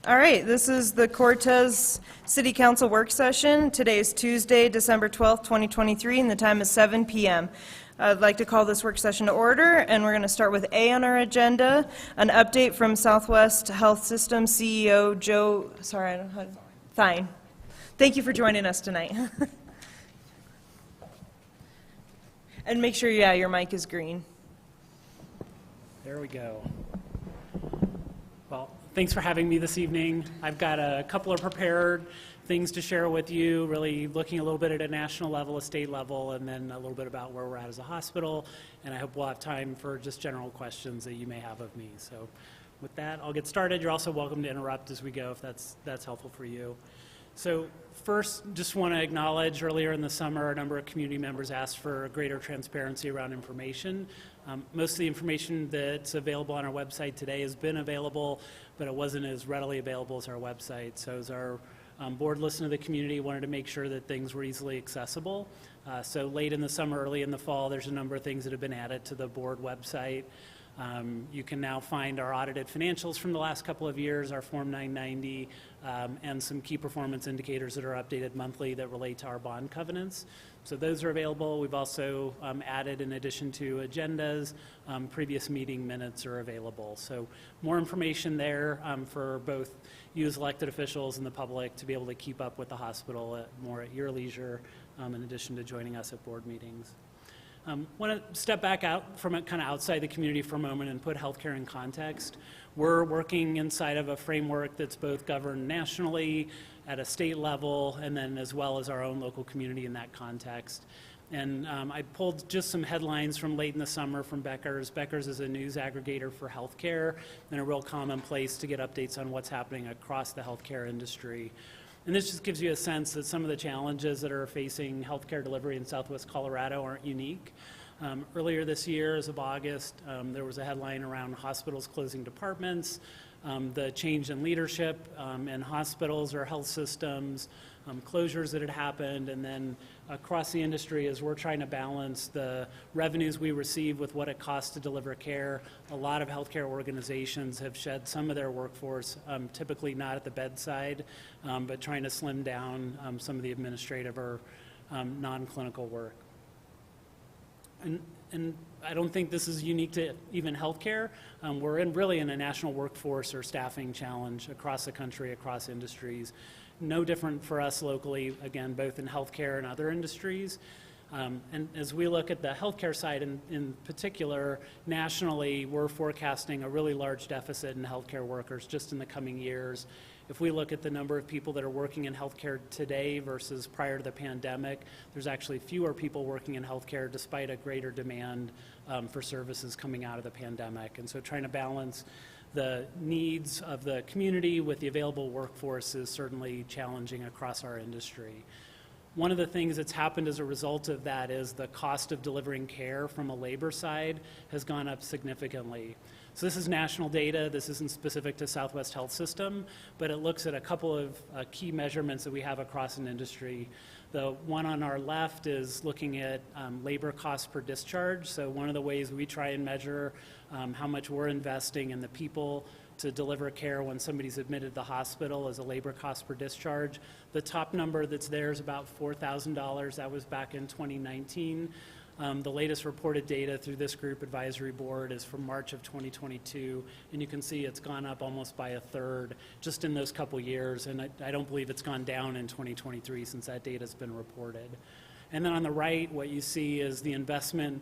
All right, this is the Cortez City Council work session. Today is Tuesday, December 12th, 2023, and the time is 7 p.m. I'd like to call this work session to order, and we're going to start with A on our agenda, an update from Southwest Health System CEO Theine. Thank you for joining us tonight. And make sure, your mic is green. There we go. Well, thanks for having me this evening. I've got a couple of prepared things to share with you, really looking a little bit at a national level, a state level, and then a little bit about where we're at as a hospital. And I hope we'll have time for just general questions that you may have of me. So with that, I'll get started. You're also welcome to interrupt as we go if that's helpful for you. So first, just want to acknowledge earlier in the summer, a number of community members asked for greater transparency around information. Most of the information that's available on our website today has been available, but it wasn't as readily available as our website. So as our board listened to the community, wanted to make sure that things were easily accessible. So late in the summer, early in the fall, there's a number of things that have been added to the board website. You can now find our audited financials from the last couple of years, our Form 990, and some key performance indicators that are updated monthly that relate to our bond covenants. So those are available. We've also added, in addition to agendas, previous meeting minutes are available. So more information there for both you as elected officials and the public to be able to keep up with the hospital more at your leisure, in addition to joining us at board meetings. Want to step back out from it, kind of outside the community for a moment and put healthcare in context. We're working inside of a framework that's both governed nationally, at a state level, and then as well as our own local community in that context. And I pulled just some headlines from late in the summer from Becker's. Becker's is a news aggregator for healthcare and a real common place to get updates on what's happening across the healthcare industry. And this just gives you a sense that some of the challenges that are facing healthcare delivery in Southwest Colorado aren't unique. Earlier this year, as of August, there was a headline around hospitals closing departments, the change in leadership in hospitals or health systems, closures that had happened, and then across the industry as we're trying to balance the revenues we receive with what it costs to deliver care. A lot of healthcare organizations have shed some of their workforce, typically not at the bedside, but trying to slim down some of the administrative or non-clinical work. And I don't think this is unique to even healthcare. We're really in a national workforce or staffing challenge across the country, across industries. No different for us locally, again, both in healthcare and other industries. And as we look at the healthcare side in particular, nationally, we're forecasting a really large deficit in healthcare workers just in the coming years. If we look at the number of people that are working in healthcare today versus prior to the pandemic, there's actually fewer people working in healthcare despite a greater demand for services coming out of the pandemic. And so trying to balance the needs of the community with the available workforce is certainly challenging across our industry. One of the things that's happened as a result of that is the cost of delivering care from a labor side has gone up significantly. So this is national data. This isn't specific to Southwest Health System, but it looks at a couple of key measurements that we have across an industry. The one on our left is looking at labor costs per discharge. So one of the ways we try and measure how much we're investing in the people to deliver care when somebody's admitted to the hospital is a labor cost per discharge. The top number that's there is about $4,000. That was back in 2019. The latest reported data through this group advisory board is from March of 2022, and you can see it's gone up almost by a third just in those couple years, and I don't believe it's gone down in 2023 since that data's been reported. And then on the right, what you see is the investment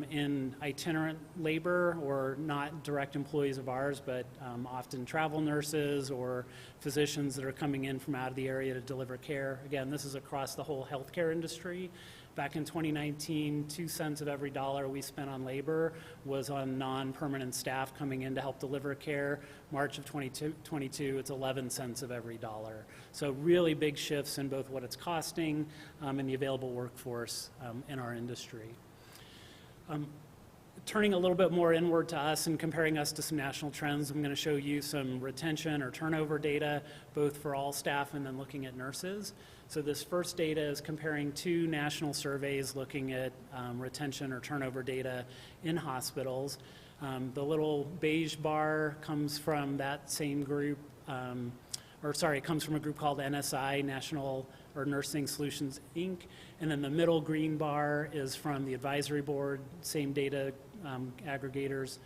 in itinerant labor, or not direct employees of ours, but often travel nurses or physicians that are coming in from out of the area to deliver care. Again, this is across the whole healthcare industry. Back in 2019, 2 cents of every dollar we spent on labor was on non-permanent staff coming in to help deliver care. March of 2022, it's 11 cents of every dollar. So really big shifts in both what it's costing and the available workforce in our industry. Turning a little bit more inward to us and comparing us to some national trends, I'm going to show you some retention or turnover data, both for all staff and then looking at nurses. So this first data is comparing two national surveys looking at retention or turnover data in hospitals. The little beige bar comes from that same group it comes from a group called NSI, National or Nursing Solutions, Inc. And then the middle green bar is from the advisory board, same data aggregators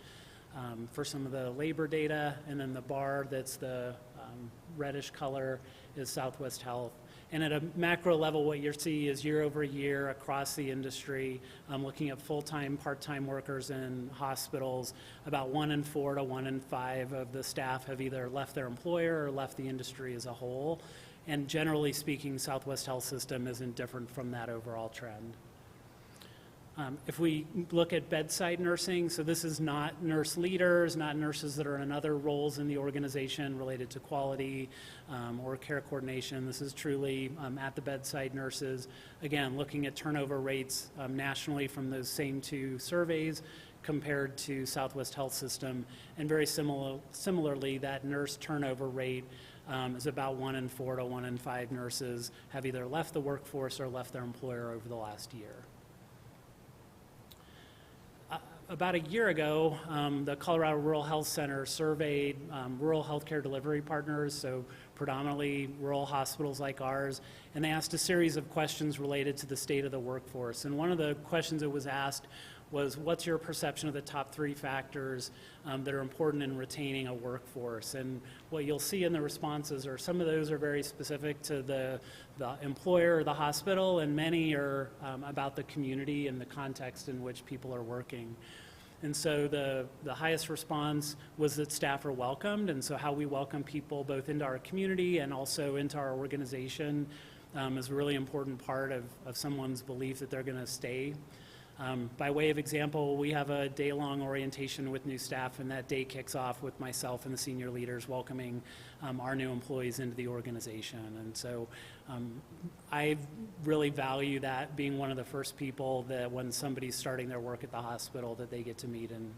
for some of the labor data. And then the bar that's the reddish color is Southwest Health. And at a macro level, what you'll see is year over year across the industry, looking at full-time, part-time workers in hospitals, about 1 in 4 to 1 in 5 of the staff have either left their employer or left the industry as a whole. And generally speaking, Southwest Health System isn't different from that overall trend. If we look at bedside nursing, so this is not nurse leaders, not nurses that are in other roles in the organization related to quality or care coordination. This is truly at the bedside nurses. Again, looking at turnover rates nationally from those same 2 surveys compared to Southwest Health System. And very similarly, that nurse turnover rate is about 1 in 4 to 1 in 5 nurses have either left the workforce or left their employer over the last year. About a year ago, the Colorado Rural Health Center surveyed rural healthcare delivery partners, so predominantly rural hospitals like ours, and they asked a series of questions related to the state of the workforce. And one of the questions that was asked was, what's your perception of the top 3 factors that are important in retaining a workforce? And what you'll see in the responses are some of those are very specific to the employer or the hospital, and many are about the community and the context in which people are working. And so the highest response was that staff are welcomed, and so how we welcome people both into our community and also into our organization is a really important part of someone's belief that they're going to stay. By way of example, we have a day-long orientation with new staff, and that day kicks off with myself and the senior leaders welcoming our new employees into the organization. And so I really value that, being one of the first people that when somebody's starting their work at the hospital that they get to meet and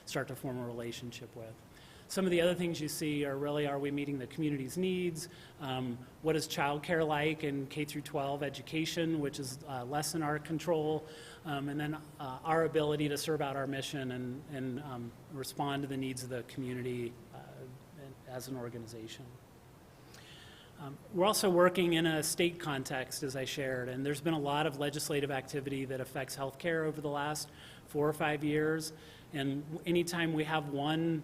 start to form a relationship with. Some of the other things you see are really, are we meeting the community's needs? What is childcare like in K through 12 education, which is less in our control? And then our ability to serve out our mission and respond to the needs of the community as an organization. We're also working in a state context, as I shared, and there's been a lot of legislative activity that affects healthcare over the last 4 or 5 years. And anytime we have one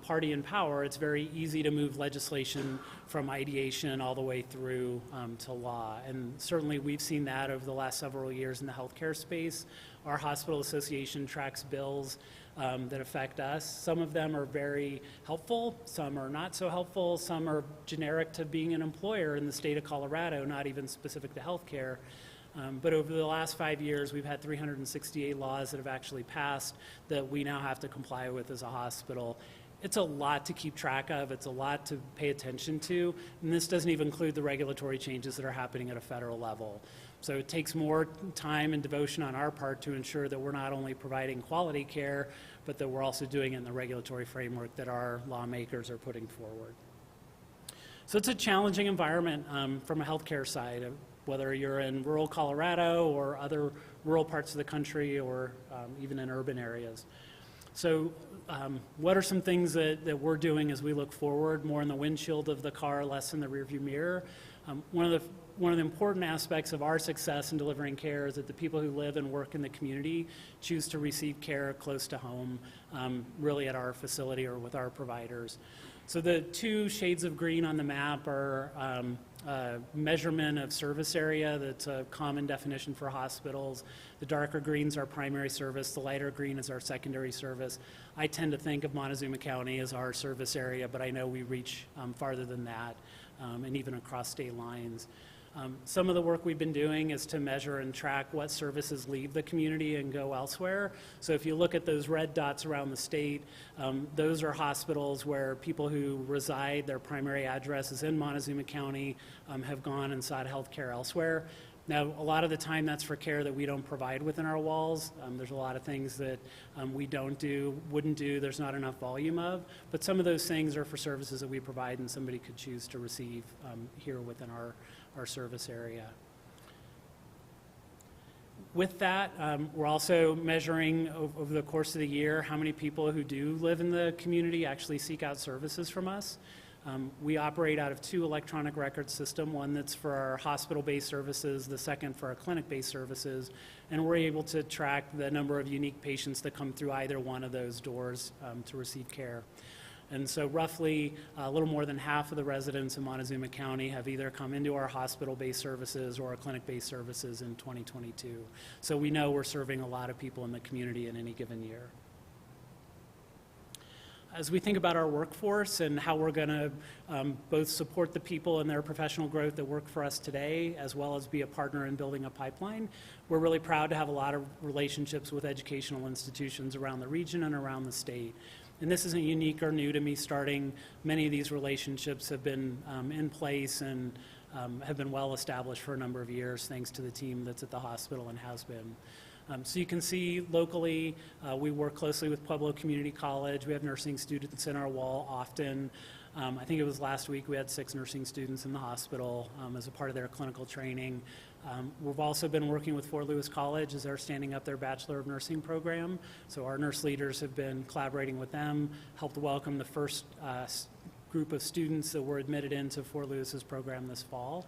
party in power, it's very easy to move legislation from ideation all the way through to law. And certainly we've seen that over the last several years in the healthcare space. Our hospital association tracks bills that affect us. Some of them are very helpful, some are not so helpful, some are generic to being an employer in the state of Colorado, not even specific to healthcare. But over the last 5 years, we've had 368 laws that have actually passed that we now have to comply with as a hospital. It's a lot to keep track of. It's a lot to pay attention to. And this doesn't even include the regulatory changes that are happening at a federal level. So it takes more time and devotion on our part to ensure that we're not only providing quality care, but that we're also doing it in the regulatory framework that our lawmakers are putting forward. So it's a challenging environment from a healthcare side, whether you're in rural Colorado or other rural parts of the country or even in urban areas. So what are some things that we're doing as we look forward, more in the windshield of the car, less in the rearview mirror? One of the important aspects of our success in delivering care is that the people who live and work in the community choose to receive care close to home, really at our facility or with our providers. So the 2 shades of green on the map are measurement of service area. That's a common definition for hospitals. The darker green's our primary service. The lighter green is our secondary service. I tend to think of Montezuma County as our service area, but I know we reach farther than that and even across state lines. Some of the work we've been doing is to measure and track what services leave the community and go elsewhere. So if you look at those red dots around the state, those are hospitals where people who reside, their primary address is in Montezuma County, have gone and sought health care elsewhere. Now, a lot of the time that's for care that we don't provide within our walls. There's a lot of things that we don't do, wouldn't do, there's not enough volume of, but some of those things are for services that we provide and somebody could choose to receive here within our service area. With that, we're also measuring over the course of the year how many people who do live in the community actually seek out services from us. We operate out of 2 electronic record systems, one that's for our hospital-based services, the second for our clinic-based services, and we're able to track the number of unique patients that come through either one of those doors to receive care. And so roughly a little more than half of the residents in Montezuma County have either come into our hospital-based services or our clinic-based services in 2022. So we know we're serving a lot of people in the community in any given year. As we think about our workforce and how we're going to both support the people in their professional growth that work for us today, as well as be a partner in building a pipeline, we're really proud to have a lot of relationships with educational institutions around the region and around the state. And this isn't unique or new to me starting. Many of these relationships have been in place and have been well established for a number of years, thanks to the team that's at the hospital and has been. So you can see locally, we work closely with Pueblo Community College. We have nursing students in our wall often. I think it was last week we had 6 nursing students in the hospital as a part of their clinical training. We've also been working with Fort Lewis College as they're standing up their Bachelor of Nursing program. So our nurse leaders have been collaborating with them, helped welcome the first group of students that were admitted into Fort Lewis's program this fall.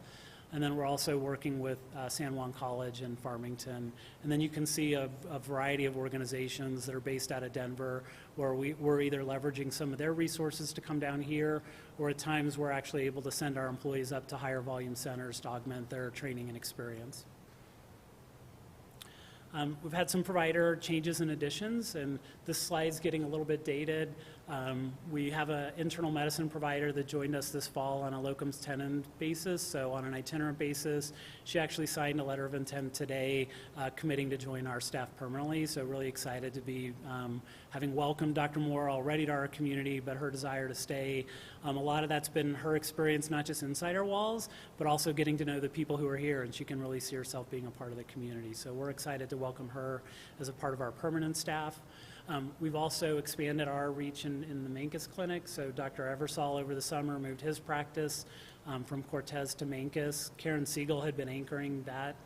And then we're also working with San Juan College in Farmington. And then you can see a variety of organizations that are based out of Denver where we're either leveraging some of their resources to come down here, or at times we're actually able to send our employees up to higher volume centers to augment their training and experience. We've had some provider changes and additions, and this slide's getting a little bit dated. We have an internal medicine provider that joined us this fall on a locums tenens basis, so on an itinerant basis. She actually signed a letter of intent today committing to join our staff permanently, so really excited to be having welcomed Dr. Moore already to our community, but her desire to stay. A lot of that's been her experience, not just inside our walls, but also getting to know the people who are here, and she can really see herself being a part of the community. So we're excited to welcome her as a part of our permanent staff. We've also expanded our reach in the Mancos Clinic. So Dr. Eversole over the summer moved his practice from Cortez to Mancos. Karen Siegel had been anchoring that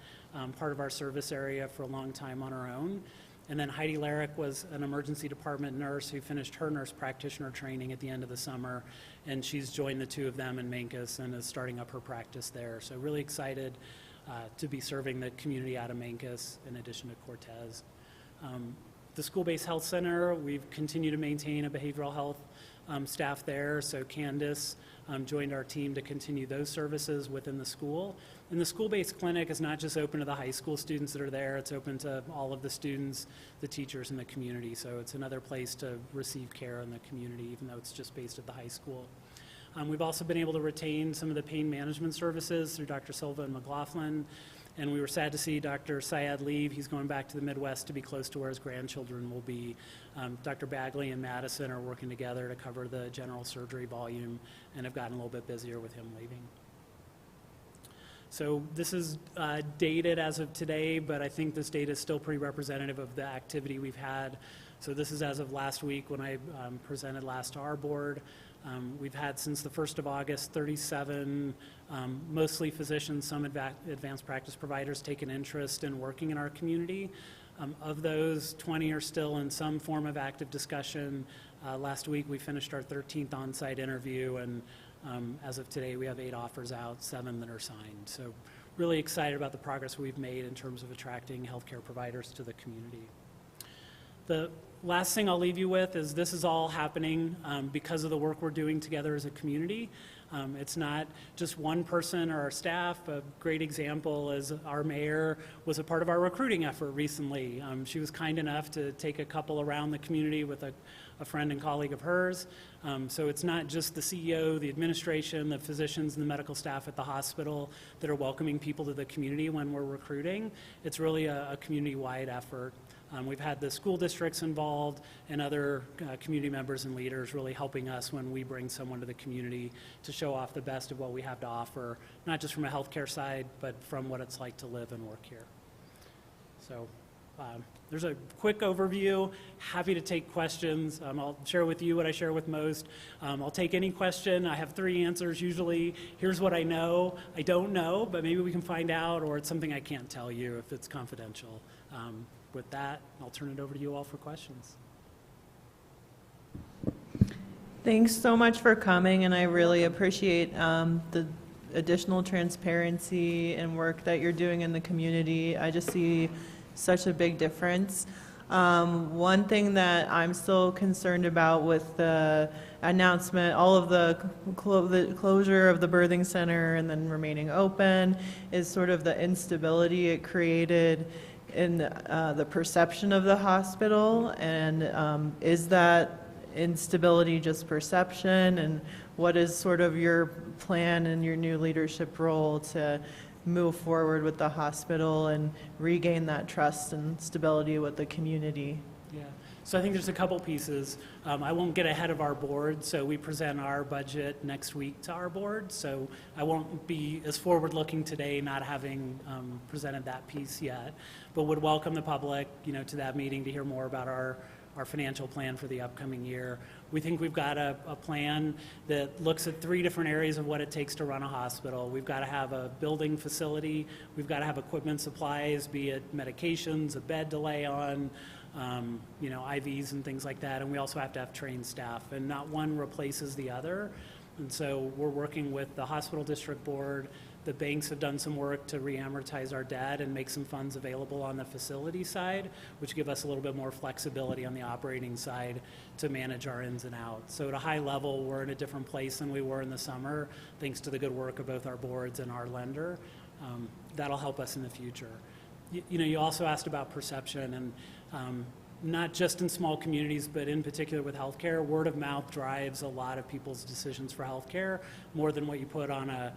part of our service area for a long time on her own. And then Heidi Larrick was an emergency department nurse who finished her nurse practitioner training at the end of the summer, and she's joined the 2 of them in Mancos and is starting up her practice there. So really excited to be serving the community out of Mancos in addition to Cortez. The school-based health center, we've continued to maintain a behavioral health staff there. So Candace joined our team to continue those services within the school. And the school-based clinic is not just open to the high school students that are there, it's open to all of the students, the teachers, and the community. So it's another place to receive care in the community, even though it's just based at the high school. We've also been able to retain some of the pain management services through Dr. Silva and McLaughlin. And we were sad to see Dr. Syed leave. He's going back to the Midwest to be close to where his grandchildren will be. Dr. Bagley and Madison are working together to cover the general surgery volume and have gotten a little bit busier with him leaving. So this is dated as of today, but I think this data is still pretty representative of the activity we've had. So this is as of last week when I presented last to our board. We've had since the 1st of August 37, mostly physicians, some advanced practice providers take an interest in working in our community. Of those, 20 are still in some form of active discussion. Last week we finished our 13th on-site interview, and as of today we have 8 offers out, 7 that are signed. So really excited about the progress we've made in terms of attracting healthcare providers to the community. The last thing I'll leave you with is this is all happening because of the work we're doing together as a community. It's not just one person or our staff. A great example is our mayor was a part of our recruiting effort recently. She was kind enough to take a couple around the community with a friend and colleague of hers. So it's not just the CEO, the administration, the physicians, and the medical staff at the hospital that are welcoming people to the community when we're recruiting. It's really a community-wide effort. We've had the school districts involved and other community members and leaders really helping us when we bring someone to the community to show off the best of what we have to offer, not just from a healthcare side, but from what it's like to live and work here. So there's a quick overview. Happy to take questions. I'll share with you what I share with most. I'll take any question. I have 3 answers usually. Here's what I know. I don't know, but maybe we can find out, or it's something I can't tell you if it's confidential. With that, I'll turn it over to you all for questions. Thanks so much for coming, and I really appreciate the additional transparency and work that you're doing in the community. I just see such a big difference. One thing that I'm still concerned about with the announcement, all of the closure of the birthing center and then remaining open, is sort of the instability it created in the perception of the hospital. And is that instability just perception? And what is sort of your plan and your new leadership role to move forward with the hospital and regain that trust and stability with the community? Yeah, so I think there's a couple pieces. I won't get ahead of our board, so we present our budget next week to our board, so I won't be as forward-looking today, not having presented that piece yet, but would welcome the public, to that meeting to hear more about our financial plan for the upcoming year. We think we've got a plan that looks at 3 different areas of what it takes to run a hospital. We've got to have a building facility, we've got to have equipment supplies, be it medications, a bed to lay on, IVs and things like that, and we also have to have trained staff, and not one replaces the other. And so we're working with the hospital district board. The banks have done some work to re-amortize our debt and make some funds available on the facility side, which give us a little bit more flexibility on the operating side to manage our ins and outs. So at a high level, we're in a different place than we were in the summer, thanks to the good work of both our boards and our lender. That'll help us in the future. You also asked about perception, and not just in small communities, but in particular with healthcare, word of mouth drives a lot of people's decisions for healthcare, more than what you put on a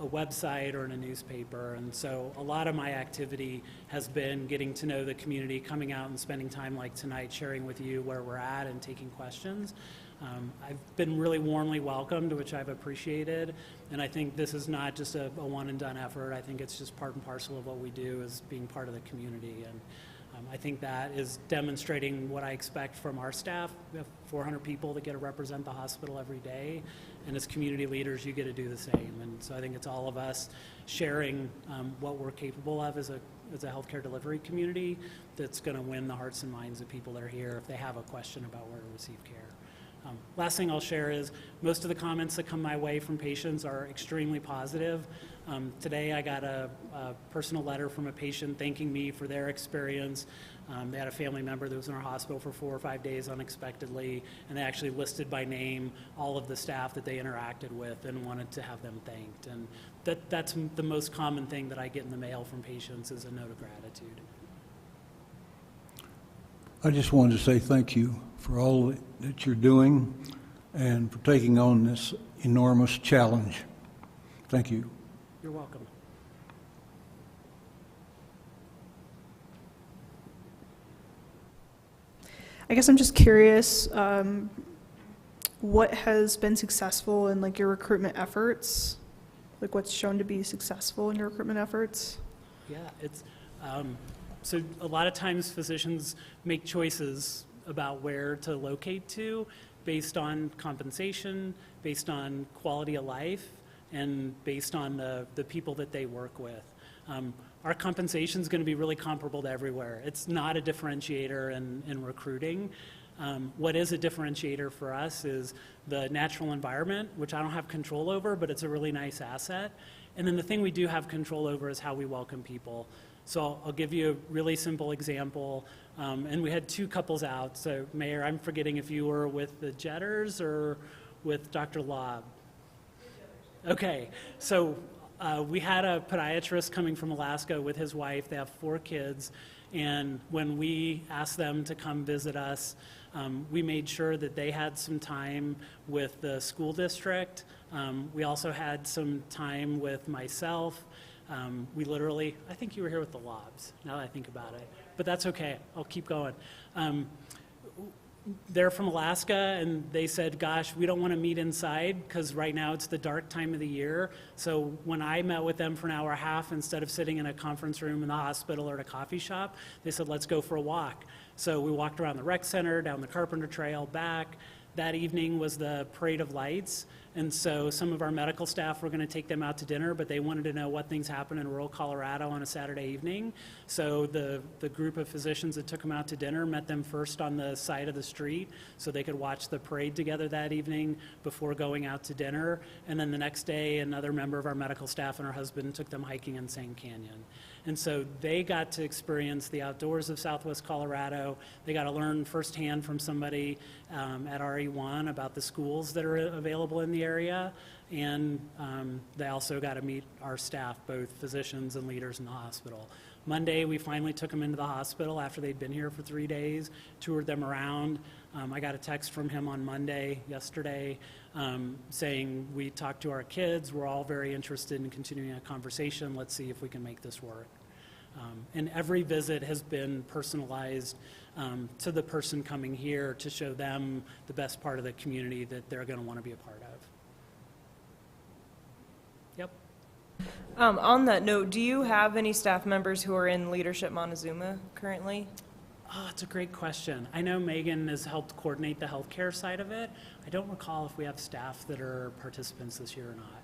website or in a newspaper. And so a lot of my activity has been getting to know the community, coming out and spending time like tonight, sharing with you where we're at and taking questions. I've been really warmly welcomed, which I've appreciated, and I think this is not just a one and done effort. I think it's just part and parcel of what we do as being part of the community, and I think that is demonstrating what I expect from our staff. We have 400 people that get to represent the hospital every day, and as community leaders, you get to do the same. And so I think it's all of us sharing what we're capable of as a healthcare delivery community that's going to win the hearts and minds of people that are here if they have a question about where to receive care. Last thing I'll share is most of the comments that come my way from patients are extremely positive. Today I got a personal letter from a patient thanking me for their experience. They had a family member that was in our hospital for 4 or 5 days unexpectedly, and they actually listed by name all of the staff that they interacted with and wanted to have them thanked. And that's the most common thing that I get in the mail from patients is a note of gratitude. I just wanted to say thank you for all that you're doing and for taking on this enormous challenge. Thank you. You're welcome. I guess I'm just curious, what has been successful in your recruitment efforts? What's shown to be successful in your recruitment efforts? Yeah, it's so a lot of times physicians make choices about where to locate to based on compensation, based on quality of life, and based on the people that they work with. Our compensation is going to be really comparable to everywhere. It's not a differentiator in recruiting. What is a differentiator for us is the natural environment, which I don't have control over, but it's a really nice asset. And then the thing we do have control over is how we welcome people. So I'll give you a really simple example. And we had 2 couples out. So Mayor, I'm forgetting if you were with the Jetters or with Dr. Lobb. Okay, so we had a podiatrist coming from Alaska with his wife. They have 4 kids. And when we asked them to come visit us, we made sure that they had some time with the school district. We also had some time with myself. We literally, I think you were here with the Lobs, now that I think about it. But that's okay, I'll keep going. They're from Alaska, and they said, gosh, we don't want to meet inside because right now it's the dark time of the year. So when I met with them for an hour and a half, instead of sitting in a conference room in the hospital or at a coffee shop, they said, let's go for a walk. So we walked around the rec center, down the Carpenter Trail, back. That evening was the Parade of Lights, And so some of our medical staff were going to take them out to dinner, but they wanted to know what things happen in rural Colorado on a Saturday evening. So the group of physicians that took them out to dinner met them first on the side of the street so they could watch the parade together that evening before going out to dinner. And then the next day, another member of our medical staff and her husband took them hiking in Sand Canyon. And so they got to experience the outdoors of Southwest Colorado. They got to learn firsthand from somebody at RE1 about the schools that are available in the area. And they also got to meet our staff, both physicians and leaders in the hospital. Monday, we finally took them into the hospital after they'd been here for 3 days, toured them around. I got a text from him on Monday, yesterday, saying we talked to our kids. We're all very interested in continuing a conversation. Let's see if we can make this work. And every visit has been personalized to the person coming here to show them the best part of the community that they're going to want to be a part of. Yep. On that note, do you have any staff members who are in Leadership Montezuma currently? Oh, it's a great question. I know Megan has helped coordinate the healthcare side of it. I don't recall if we have staff that are participants this year or not.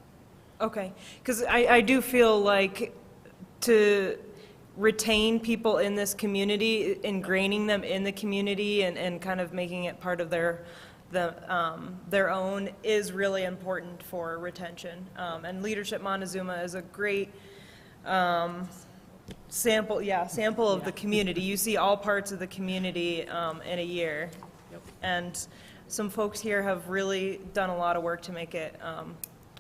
Okay, because I do feel like to retain people in this community, ingraining them in the community and kind of making it part of their own is really important for retention. And Leadership Montezuma is a great sample of the community. You see all parts of the community in a year. Yep. And some folks here have really done a lot of work to make it,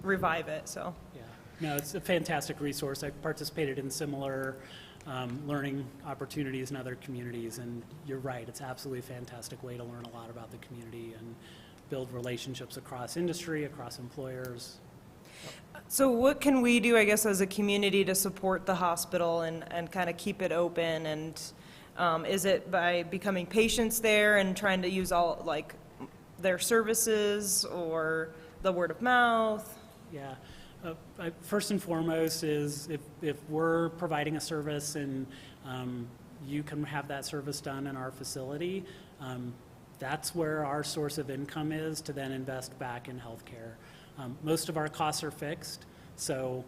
revive it, so. Yeah. No, it's a fantastic resource. I participated in similar learning opportunities in other communities, and you're right, it's absolutely a fantastic way to learn a lot about the community and build relationships across industry, across employers. So what can we do, I guess, as a community to support the hospital and kind of keep it open? And is it by becoming patients there and trying to use all, like, their services or the word of mouth? Yeah. First and foremost is if we're providing a service and you can have that service done in our facility, that's where our source of income is to then invest back in healthcare. Most of our costs are fixed, so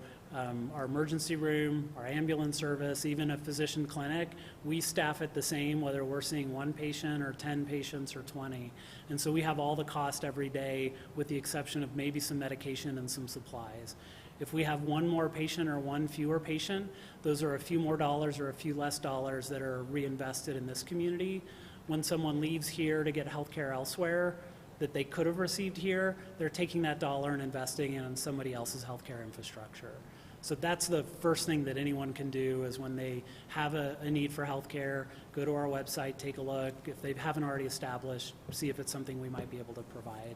our emergency room, our ambulance service, even a physician clinic, we staff it the same whether we're seeing 1 patient or 10 patients or 20. And so we have all the cost every day with the exception of maybe some medication and some supplies. If we have 1 more patient or 1 fewer patient, those are a few more dollars or a few less dollars that are reinvested in this community. When someone leaves here to get health care elsewhere that they could have received here, they're taking that dollar and investing it in somebody else's healthcare infrastructure. So that's the first thing that anyone can do is when they have a need for healthcare, go to our website, take a look. If they haven't already established, see if it's something we might be able to provide.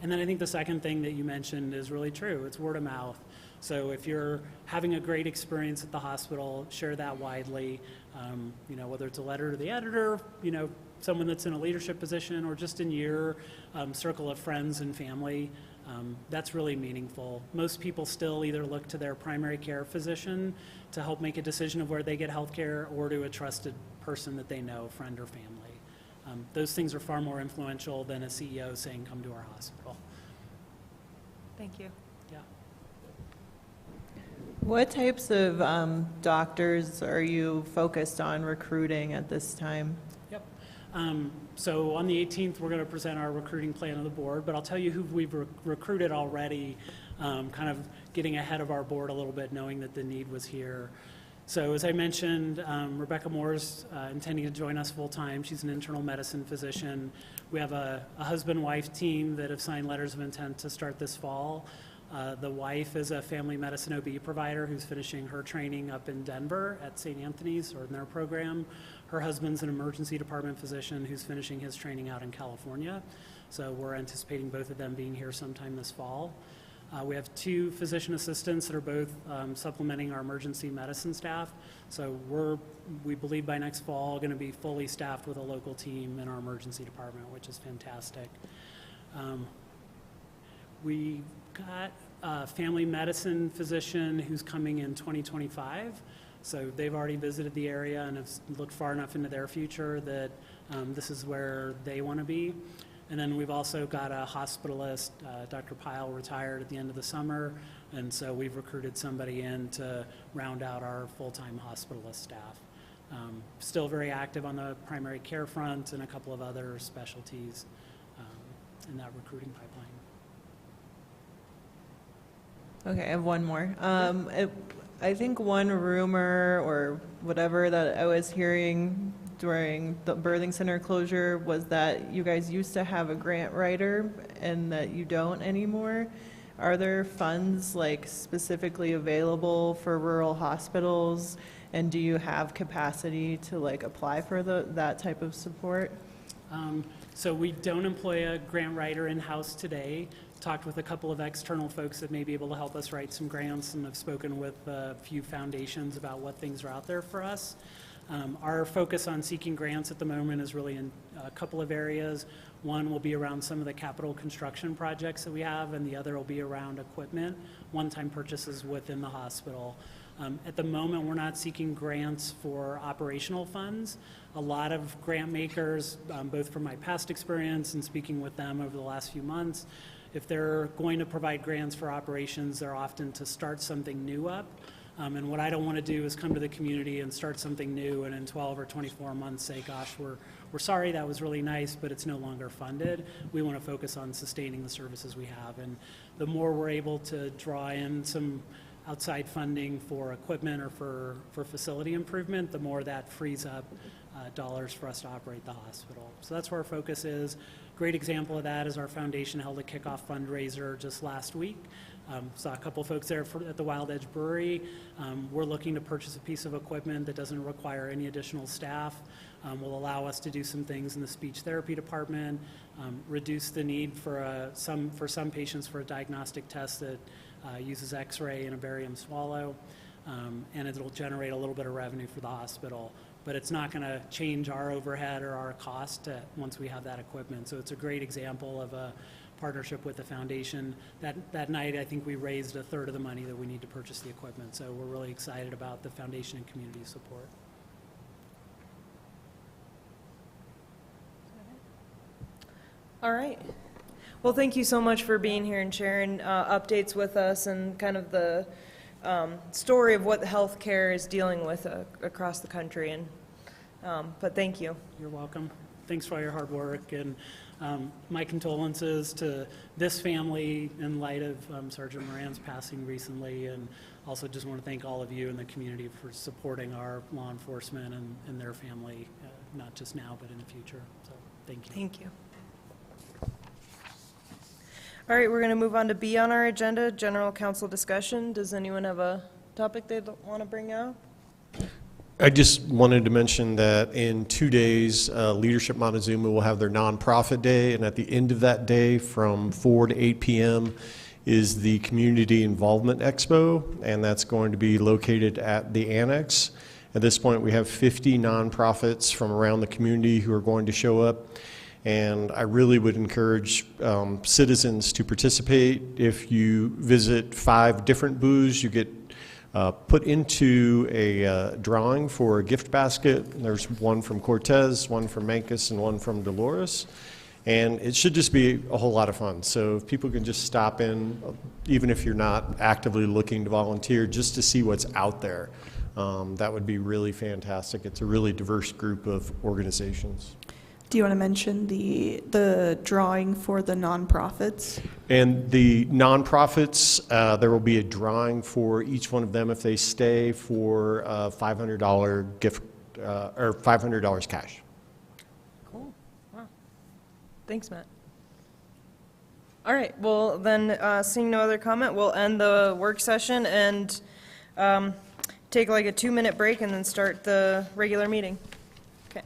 And then I think the second thing that you mentioned is really true. It's word of mouth. So if you're having a great experience at the hospital, share that widely. Whether it's a letter to the editor, someone that's in a leadership position, or just in your circle of friends and family. That's really meaningful. Most people still either look to their primary care physician to help make a decision of where they get health care or to a trusted person that they know, friend or family. Those things are far more influential than a CEO saying, come to our hospital. Thank you. Yeah. What types of doctors are you focused on recruiting at this time? Yep. So on the 18th, we're going to present our recruiting plan to the board, but I'll tell you who we've recruited already, kind of getting ahead of our board a little bit, knowing that the need was here. So as I mentioned, Rebecca Moore's intending to join us full-time. She's an internal medicine physician. We have a husband-wife team that have signed letters of intent to start this fall. The wife is a family medicine OB provider who's finishing her training up in Denver at St. Anthony's or in their program. Her husband's an emergency department physician who's finishing his training out in California. So we're anticipating both of them being here sometime this fall. We have 2 physician assistants that are both supplementing our emergency medicine staff. So we believe by next fall going to be fully staffed with a local team in our emergency department, which is fantastic. We got a family medicine physician who's coming in 2025. So they've already visited the area and have looked far enough into their future that this is where they want to be. And then we've also got a hospitalist, Dr. Pyle retired at the end of the summer, and so we've recruited somebody in to round out our full-time hospitalist staff. Still very active on the primary care front and a couple of other specialties in that recruiting pipeline. Okay, I have one more. I think one rumor or whatever that I was hearing during the birthing center closure was that you guys used to have a grant writer and that you don't anymore. Are there funds like specifically available for rural hospitals? And do you have capacity to like apply for that type of support? So we don't employ a grant writer in-house today. Talked with a couple of external folks that may be able to help us write some grants, and have spoken with a few foundations about what things are out there for us. Our focus on seeking grants at the moment is really in a couple of areas. One will be around some of the capital construction projects that we have, and the other will be around equipment, one-time purchases within the hospital. At the moment, we're not seeking grants for operational funds. A lot of grant makers, both from my past experience and speaking with them over the last few months, if they're going to provide grants for operations, they're often to start something new up. And what I don't want to do is come to the community and start something new and in 12 or 24 months say, gosh, we're sorry, that was really nice, but it's no longer funded. We want to focus on sustaining the services we have. And the more we're able to draw in some outside funding for equipment or for facility improvement, the more that frees up dollars for us to operate the hospital. So that's where our focus is. Great example of that is our foundation held a kickoff fundraiser just last week. Saw a couple folks there at the Wild Edge Brewery. We're looking to purchase a piece of equipment that doesn't require any additional staff. Will allow us to do some things in the speech therapy department, reduce the need for some patients for a diagnostic test that uses X-ray and a barium swallow, and it'll generate a little bit of revenue for the hospital. But it's not going to change our overhead or our cost once we have that equipment. So it's a great example of a partnership with the foundation. That night, I think we raised a third of the money that we need to purchase the equipment. So we're really excited about the foundation and community support. All right. Well, thank you so much for being here and sharing updates with us and kind of the story of what healthcare is dealing with across the country. And but thank you. You're welcome. Thanks for all your hard work, and my condolences to this family in light of Sergeant Moran's passing recently, and also just want to thank all of you in the community for supporting our law enforcement and their family, not just now but in the future. So thank you. Thank you. All right, we're going to move on to B on our agenda, general council discussion. Does anyone have a topic they want to bring out? I just wanted to mention that in 2 days, Leadership Montezuma will have their nonprofit day, and at the end of that day from 4 to 8 p.m. is the Community Involvement Expo, and that's going to be located at the Annex. At this point, we have 50 nonprofits from around the community who are going to show up. And I really would encourage citizens to participate. If you visit 5 different booths, you get put into a drawing for a gift basket. There's one from Cortez, one from Mancus, and one from Dolores. And it should just be a whole lot of fun. So if people can just stop in, even if you're not actively looking to volunteer, just to see what's out there, that would be really fantastic. It's a really diverse group of organizations. Do you want to mention the drawing for the nonprofits? And the nonprofits, there will be a drawing for each one of them if they stay for a $500 gift or $500 cash. Cool. Wow. Thanks, Matt. All right. Well, then, seeing no other comment, we'll end the work session and take like a 2-minute break and then start the regular meeting. Okay.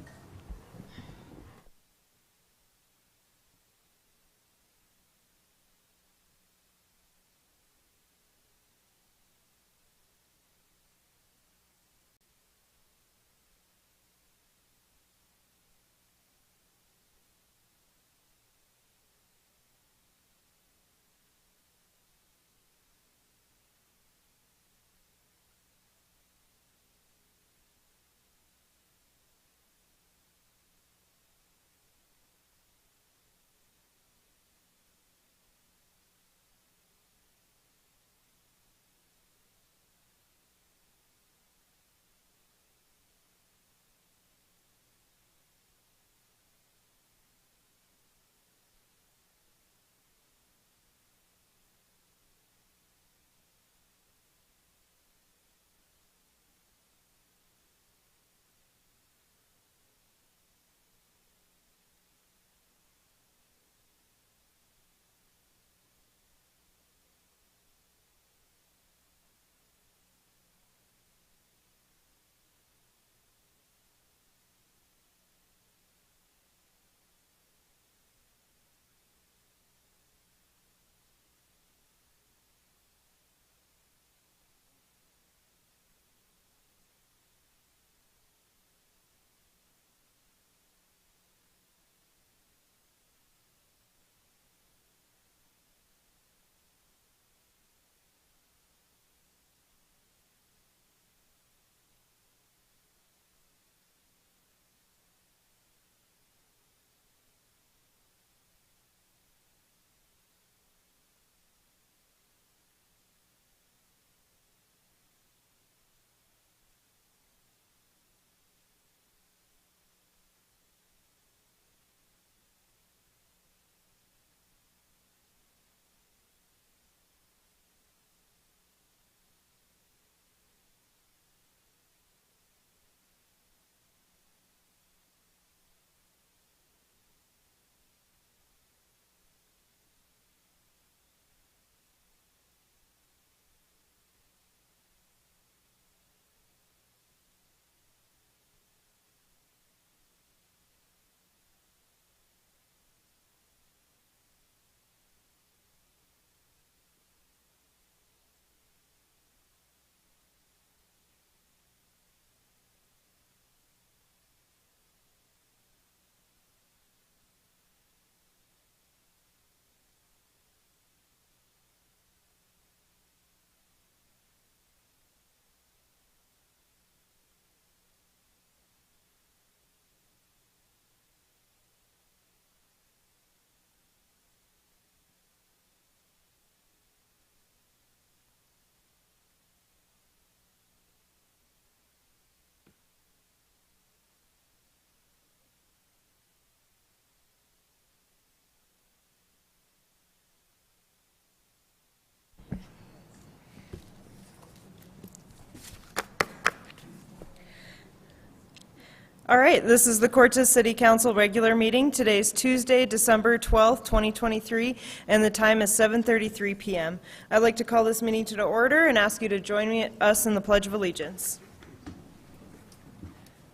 All right, this is the Cortez City Council regular meeting. Today's Tuesday, December 12th, 2023, and the time is 7:33 p.m. I'd like to call this meeting to order and ask you to join us in the Pledge of Allegiance.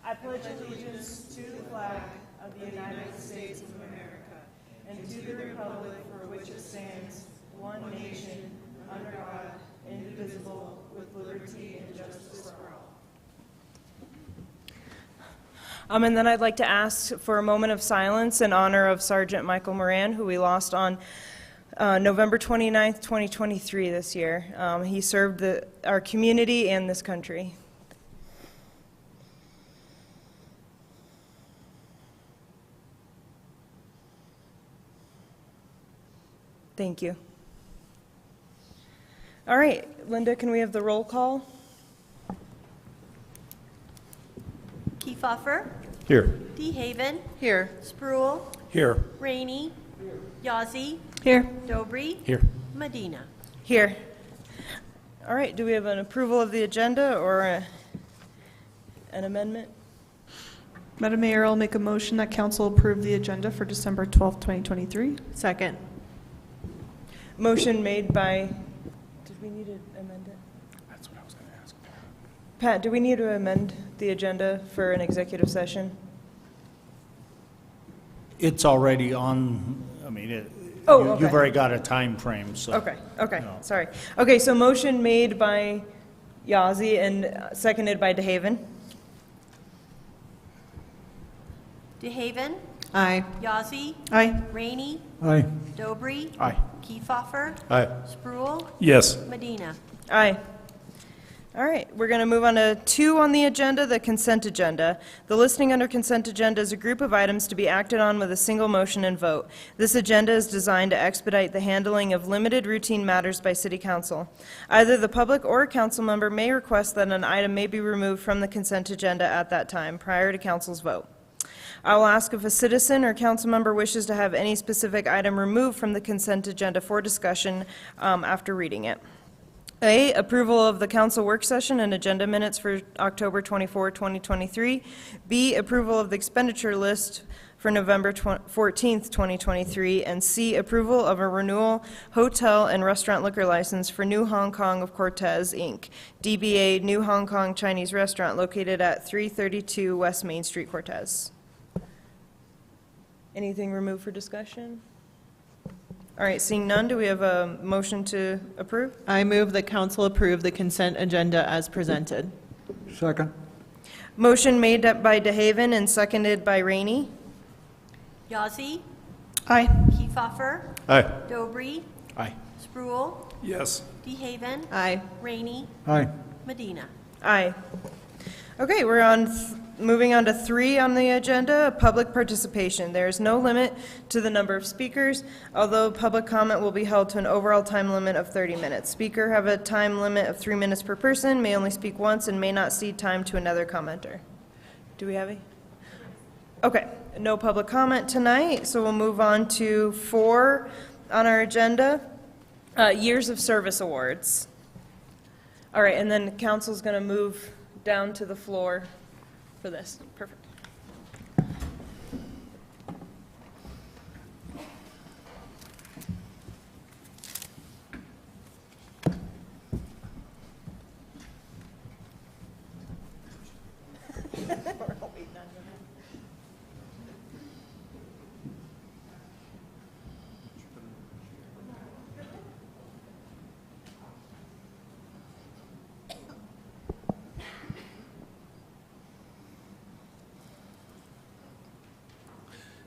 I pledge allegiance to the flag of the United States of America and to the republic for which it stands, one nation, under God, indivisible, with liberty and justice for all. And then I'd like to ask for a moment of silence in honor of Sergeant Michael Moran, who we lost on November 29th, 2023 this year. He served our community and this country. Thank you. All right, Linda, can we have the roll call? Kiefhoffer. Here. DeHaven. Here. Spruill. Here. Rainey. Yazzie. Here. Dobry. Here. Medina. Here. All right, do we have an approval of the agenda or an amendment? Madam Mayor, I'll make a motion that council approve the agenda for December 12th, 2023. Second. Motion made by, did we need to amend it? That's what I was going to ask. Pat, do we need to amend the agenda for an executive session? It's already on, I mean, Okay. you've already got a time frame, so. Okay, No. sorry. Okay, so motion made by Yazzie and seconded by DeHaven. DeHaven. Aye. Yazzie. Aye. Rainey. Aye. Dobry. Aye. Kiefhoffer. Aye. Spruill. Yes. Medina. Aye. All right, we're going to move on to 2 on the agenda, the consent agenda. The listing under consent agenda is a group of items to be acted on with a single motion and vote. This agenda is designed to expedite the handling of limited routine matters by City Council. Either the public or a council member may request that an item may be removed from the consent agenda at that time, prior to council's vote. I will ask if a citizen or council member wishes to have any specific item removed from the consent agenda for discussion after reading it. A, approval of the council work session and agenda minutes for October 24, 2023. B, approval of the expenditure list for November 14th, 2023. And C, approval of a renewal hotel and restaurant liquor license for New Hong Kong of Cortez, Inc., DBA New Hong Kong Chinese Restaurant located at 332 West Main Street, Cortez. Anything removed for discussion? All right, seeing none, do we have a motion to approve? I move that council approve the consent agenda as presented. Second. Motion made by DeHaven and seconded by Rainey. Yazzie. Aye. Kiefhoffer. Aye. Dobry. Aye. Spruill. Yes. DeHaven. Aye. Rainey. Aye. Medina. Aye. Okay, we're moving on to 3 on the agenda, public participation. There is no limit to the number of speakers, although public comment will be held to an overall time limit of 30 minutes. Speaker have a time limit of 3 minutes per person, may only speak once, and may not cede time to another commenter. Do we have any? Okay, no public comment tonight, so we'll move on to 4 on our agenda, years of service awards. All right, and then council's going to move down to the floor for this. Perfect.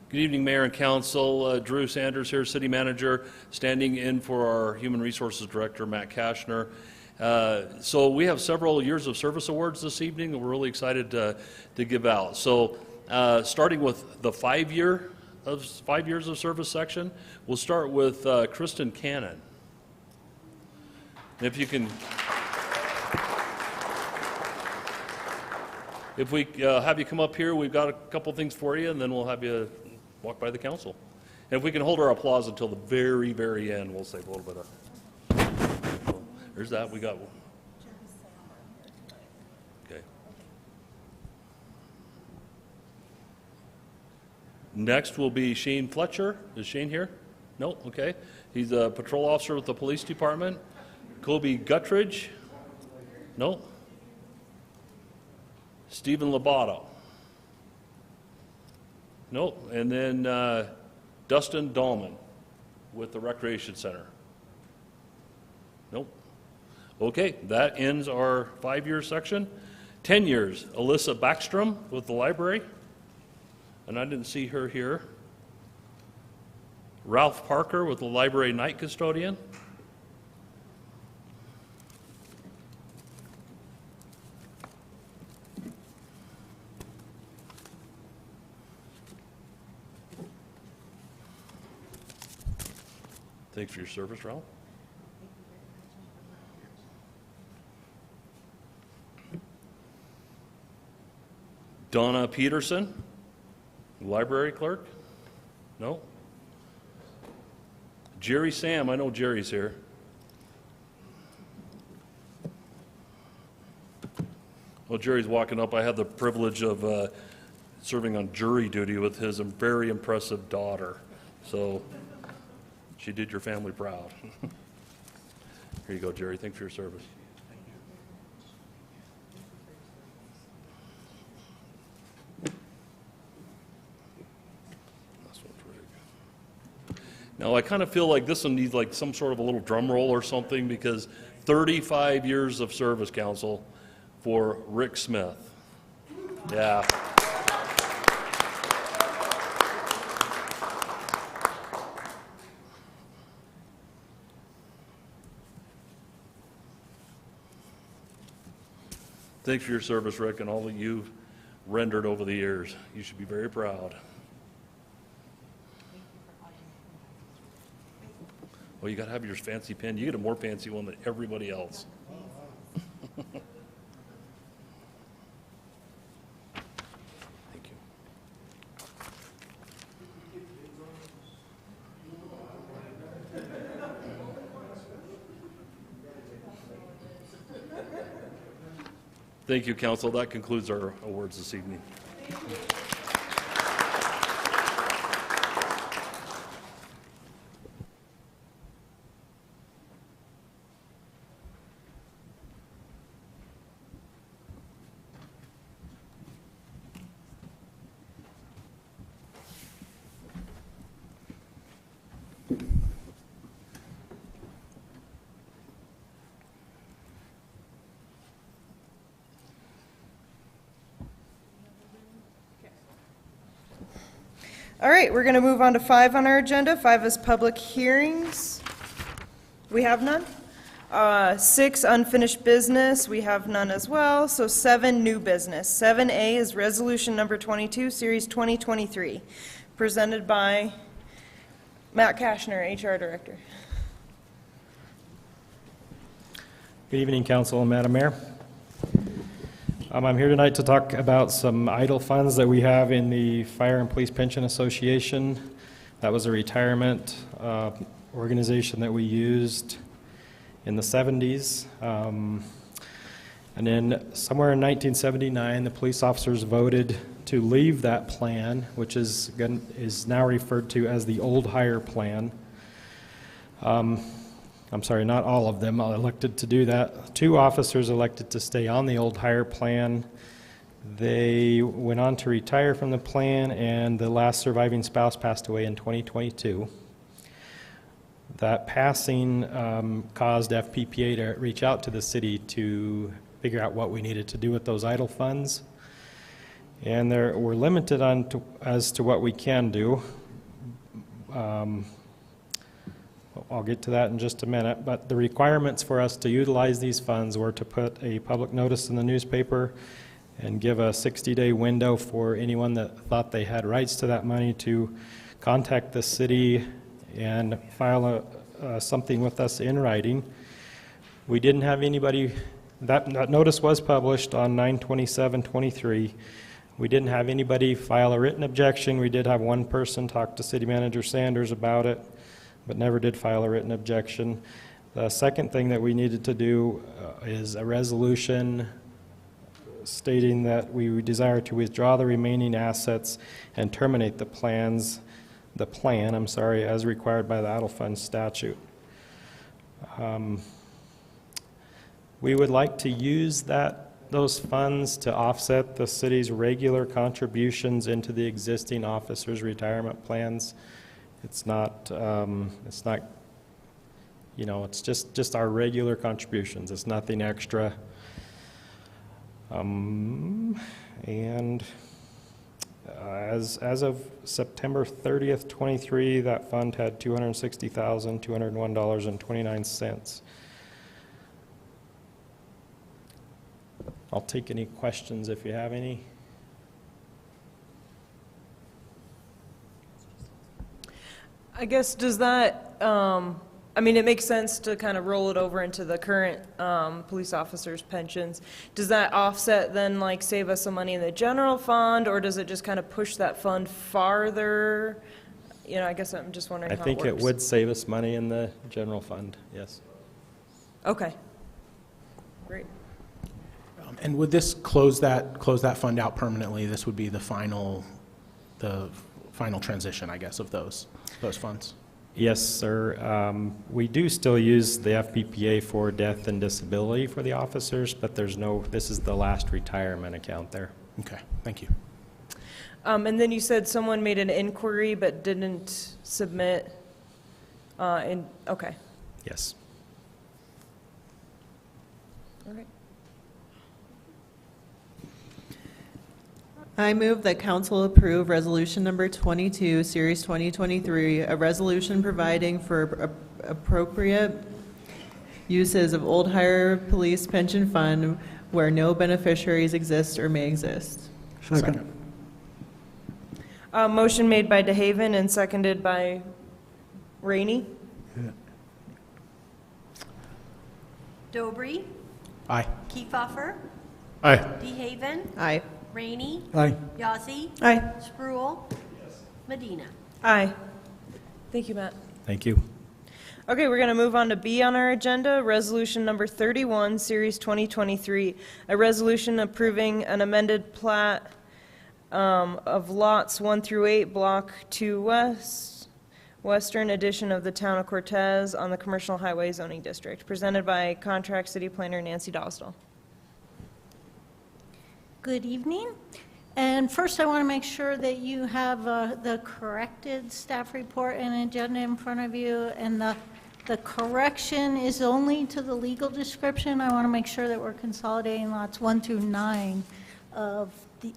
Good evening, Mayor and Council. Drew Sanders here, City Manager, standing in for our Human Resources Director, Matt Kashner. So we have several years of service awards this evening that we're really excited to give out. So starting with the 5 years of service section, we'll start with Kristen Cannon. And if you can, if we have you come up here, we've got a couple things for you, and then we'll have you walk by the council. And if we can hold our applause until the very, very end, we'll save a little bit of. There's that. We got one. Okay. Next will be Shane Fletcher. Is Shane here? No? Okay. He's a patrol officer with the police department. Kobe Guttridge? No? Stephen Lobato? No. And then Dustin Dahlman with the Recreation Center? Nope. Okay, that ends our 5-year section. 10 years, Alyssa Backstrom with the library, and I didn't see her here. Ralph Parker with the library night custodian. Thanks for your service, Ralph. Donna Peterson, library clerk? No? Jerry Sam, I know Jerry's here. Well, Jerry's walking up. I had the privilege of serving on jury duty with his very impressive daughter. So she did your family proud. Here you go, Jerry. Thanks for your service. Now, I kind of feel like this one needs like some sort of a little drum roll or something, because 35 years of service, council, for Rick Smith. Yeah. Thanks for your service, Rick, and all that you've rendered over the years. You should be very proud. Well, you got to have your fancy pen. You get a more fancy one than everybody else. Thank you. Thank you, council. That concludes our awards this evening. All right, we're going to move on to 5 on our agenda. 5 is public hearings. We have none. 6, unfinished business. We have none as well. So 7, new business. 7A is resolution number 22, series 2023, presented by Matt Kashner, HR Director. Good evening, Council and Madam Mayor. I'm here tonight to talk about some idle funds that we have in the Fire and Police Pension Association. That was a retirement organization that we used in the 70s. And then somewhere in 1979, the police officers voted to leave that plan, which is now referred to as the old hire plan. I'm sorry, not all of them elected to do that. 2 officers elected to stay on the old hire plan. They went on to retire from the plan, and the last surviving spouse passed away in 2022. That passing caused FPPA to reach out to the city to figure out what we needed to do with those idle funds. And we're limited as to what we can do. I'll get to that in just a minute, but the requirements for us to utilize these funds were to put a public notice in the newspaper and give a 60-day window for anyone that thought they had rights to that money to contact the city and file something with us in writing. We didn't have anybody, that notice was published on 9/27/23. We didn't have anybody file a written objection. We did have one person talk to City Manager Sanders about it, but never did file a written objection. The second thing that we needed to do is a resolution stating that we desire to withdraw the remaining assets and terminate the plan, as required by the Idle Fund statute. We would like to use those funds to offset the city's regular contributions into the existing officers' retirement plans. It's not, it's just our regular contributions. It's nothing extra. And as of September 30th, 23, that fund had $260,201.29. I'll take any questions if you have any. I guess, does that, it makes sense to kind of roll it over into the current police officers' pensions. Does that offset then, like, save us some money in the general fund, or does it just kind of push that fund farther? I guess I'm just wondering I how it think works. it would save us money in the general fund, yes. Okay. Great. And would this close that fund out permanently? This would be the final transition, I guess, of those funds? Yes, sir. We do still use the FPPA for death and disability for the officers, but this is the last retirement account there. Okay, thank you. And then you said someone made an inquiry but didn't submit, okay. Yes. All right. I move that council approve resolution number 22, series 2023, a resolution providing for appropriate uses of old hire police pension fund where no beneficiaries exist or may exist. Second. Motion made by DeHaven and seconded by Rainey. Dobry, Aye. Kiefhoffer, Aye. DeHaven, Aye. Rainey, Aye. Yazzie, Aye. Spruill, Medina. Aye. Thank you, Matt. Thank you. Okay, we're going to move on to B on our agenda, resolution number 31, series 2023, a resolution approving an amended plat of lots 1 through 8, block 2 west, western edition of the town of Cortez on the commercial highway zoning district, presented by contract city planner Nancy Dosdall. Good evening. And first, I want to make sure that you have the corrected staff report and agenda in front of you, and the correction is only to the legal description. I want to make sure that we're consolidating lots 1 through 9 of the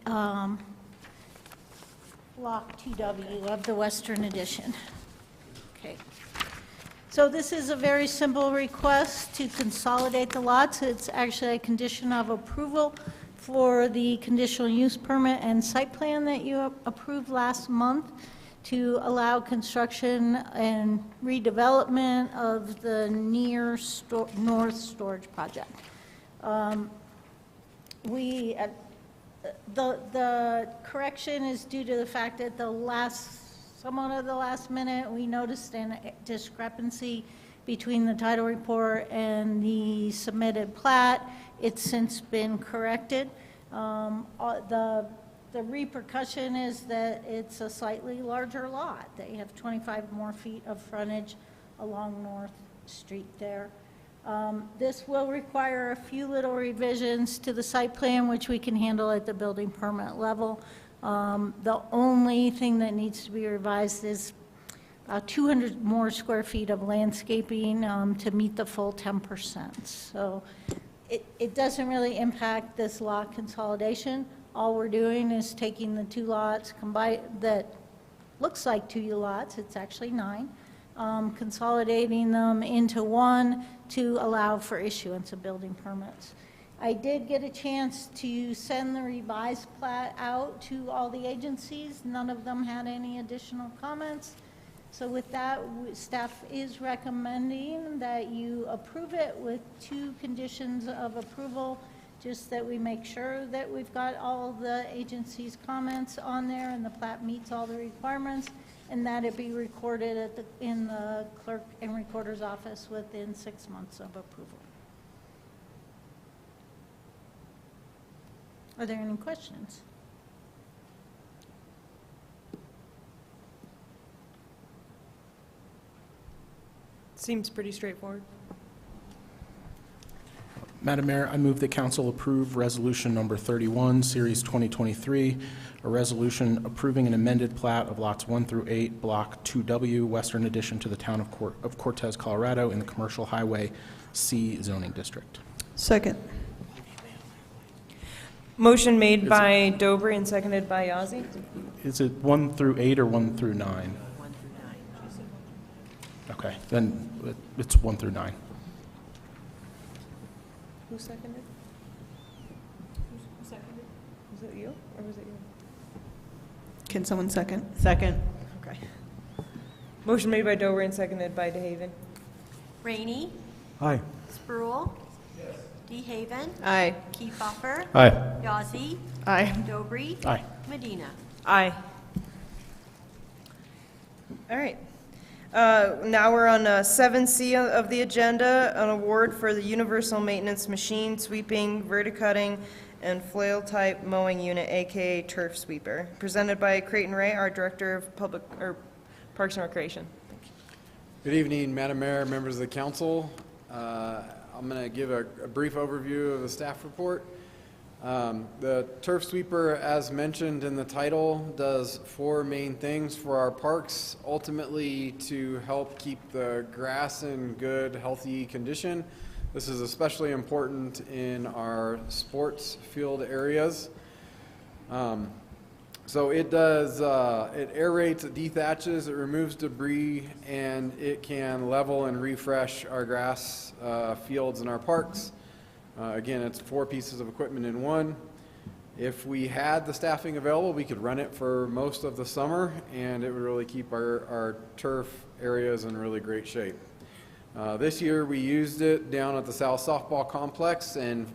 Block 2W of the Western Edition. Okay. So this is a very simple request to consolidate the lots. It's actually a condition of approval for the conditional use permit and site plan that you approved last month to allow construction and redevelopment of the north storage project. The correction is due to the fact that somewhat of the last minute, we noticed a discrepancy between the title report and the submitted plat. It's since been corrected. The repercussion is that it's a slightly larger lot. They have 25 more feet of frontage along North Street there. This will require a few little revisions to the site plan, which we can handle at the building permit level. The only thing that needs to be revised is 200 more square feet of landscaping to meet the full 10%. So it doesn't really impact this lot consolidation. All we're doing is taking the two lots that looks like 2 lots, it's actually 9, consolidating them into one to allow for issuance of building permits. I did get a chance to send the revised plat out to all the agencies. None of them had any additional comments. So with that, staff is recommending that you approve it with 2 conditions of approval, just that we make sure that we've got all the agency's comments on there and the plat meets all the requirements, and that it be recorded in the clerk and recorder's office within 6 months of approval. Are there any questions? Seems pretty straightforward. Madam Mayor, I move that council approve Resolution Number 31, Series 2023, a resolution approving an amended plat of lots 1 through 8, Block 2W, Western addition to the town of Cortez, Colorado, in the Commercial Highway C zoning district. Second. Motion made by Dobry and seconded by Yazzie. Is it 1 through 8 or 1 through 9? 1 through 9. Okay, then it's 1 through 9. Who seconded? Who seconded? Was it you, or was it you? Can someone second? Second. Okay. Motion made by Dobry and seconded by DeHaven. Rainey. Aye. Spruill. DeHaven. Aye. Kiefhoffer. Aye. Yazzie. Aye. Dobry. Aye. Medina. Aye. All right. Now we're on 7C of the agenda, an award for the universal maintenance machine sweeping, verticutting, and flail-type mowing unit, AKA turf sweeper, presented by Creighton Ray, our Director of Parks and Recreation. Good evening, Madam Mayor, members of the council. I'm going to give a brief overview of the staff report. The turf sweeper, as mentioned in the title, does 4 main things for our parks, ultimately to help keep the grass in good, healthy condition. This is especially important in our sports field areas. So it does, it aerates, it dethatches, it removes debris, and it can level and refresh our grass fields in our parks. Again, it's 4 pieces of equipment in one. If we had the staffing available, we could run it for most of the summer, and it would really keep our turf areas in really great shape. This year, we used it down at the South Softball Complex and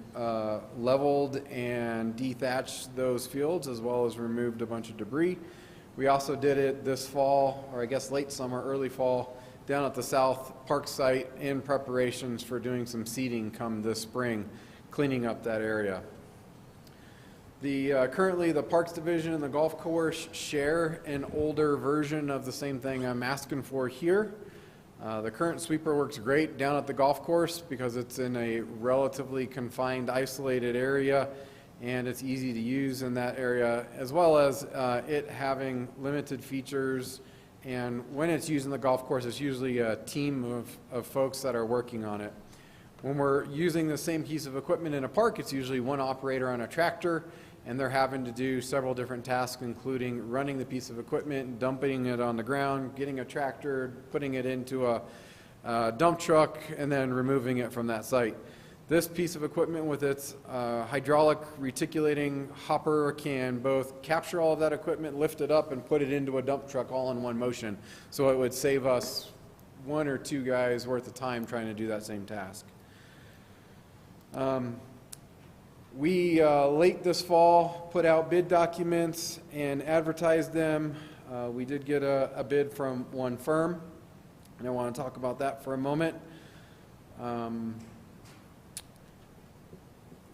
leveled and dethatched those fields, as well as removed a bunch of debris. We also did it this fall, or I guess late summer, early fall, down at the South Park site in preparations for doing some seeding come this spring, cleaning up that area. Currently, the Parks Division and the golf course share an older version of the same thing I'm asking for here. The current sweeper works great down at the golf course because it's in a relatively confined, isolated area, and it's easy to use in that area, as well as it having limited features. And when it's used in the golf course, it's usually a team of folks that are working on it. When we're using the same piece of equipment in a park, it's usually one operator on a tractor, and they're having to do several different tasks, including running the piece of equipment, dumping it on the ground, getting a tractor, putting it into a dump truck, and then removing it from that site. This piece of equipment with its hydraulic reticulating hopper can both capture all of that equipment, lift it up, and put it into a dump truck all in one motion. So it would save us 1 or 2 guys worth of time trying to do that same task. We, late this fall, put out bid documents and advertised them. We did get a bid from one firm, and I want to talk about that for a moment.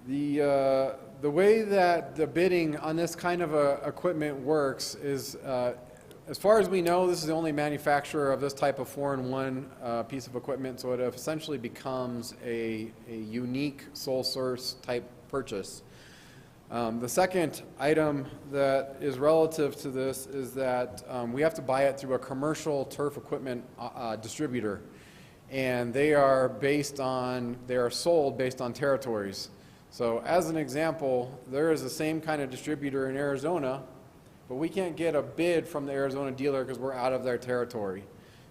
The way that the bidding on this kind of equipment works is, as far as we know, this is the only manufacturer of this type of 4-in-1 piece of equipment, so it essentially becomes a unique sole source type purchase. The second item that is relative to this is that we have to buy it through a commercial turf equipment distributor, and they are sold based on territories. So as an example, there is the same kind of distributor in Arizona, but we can't get a bid from the Arizona dealer because we're out of their territory.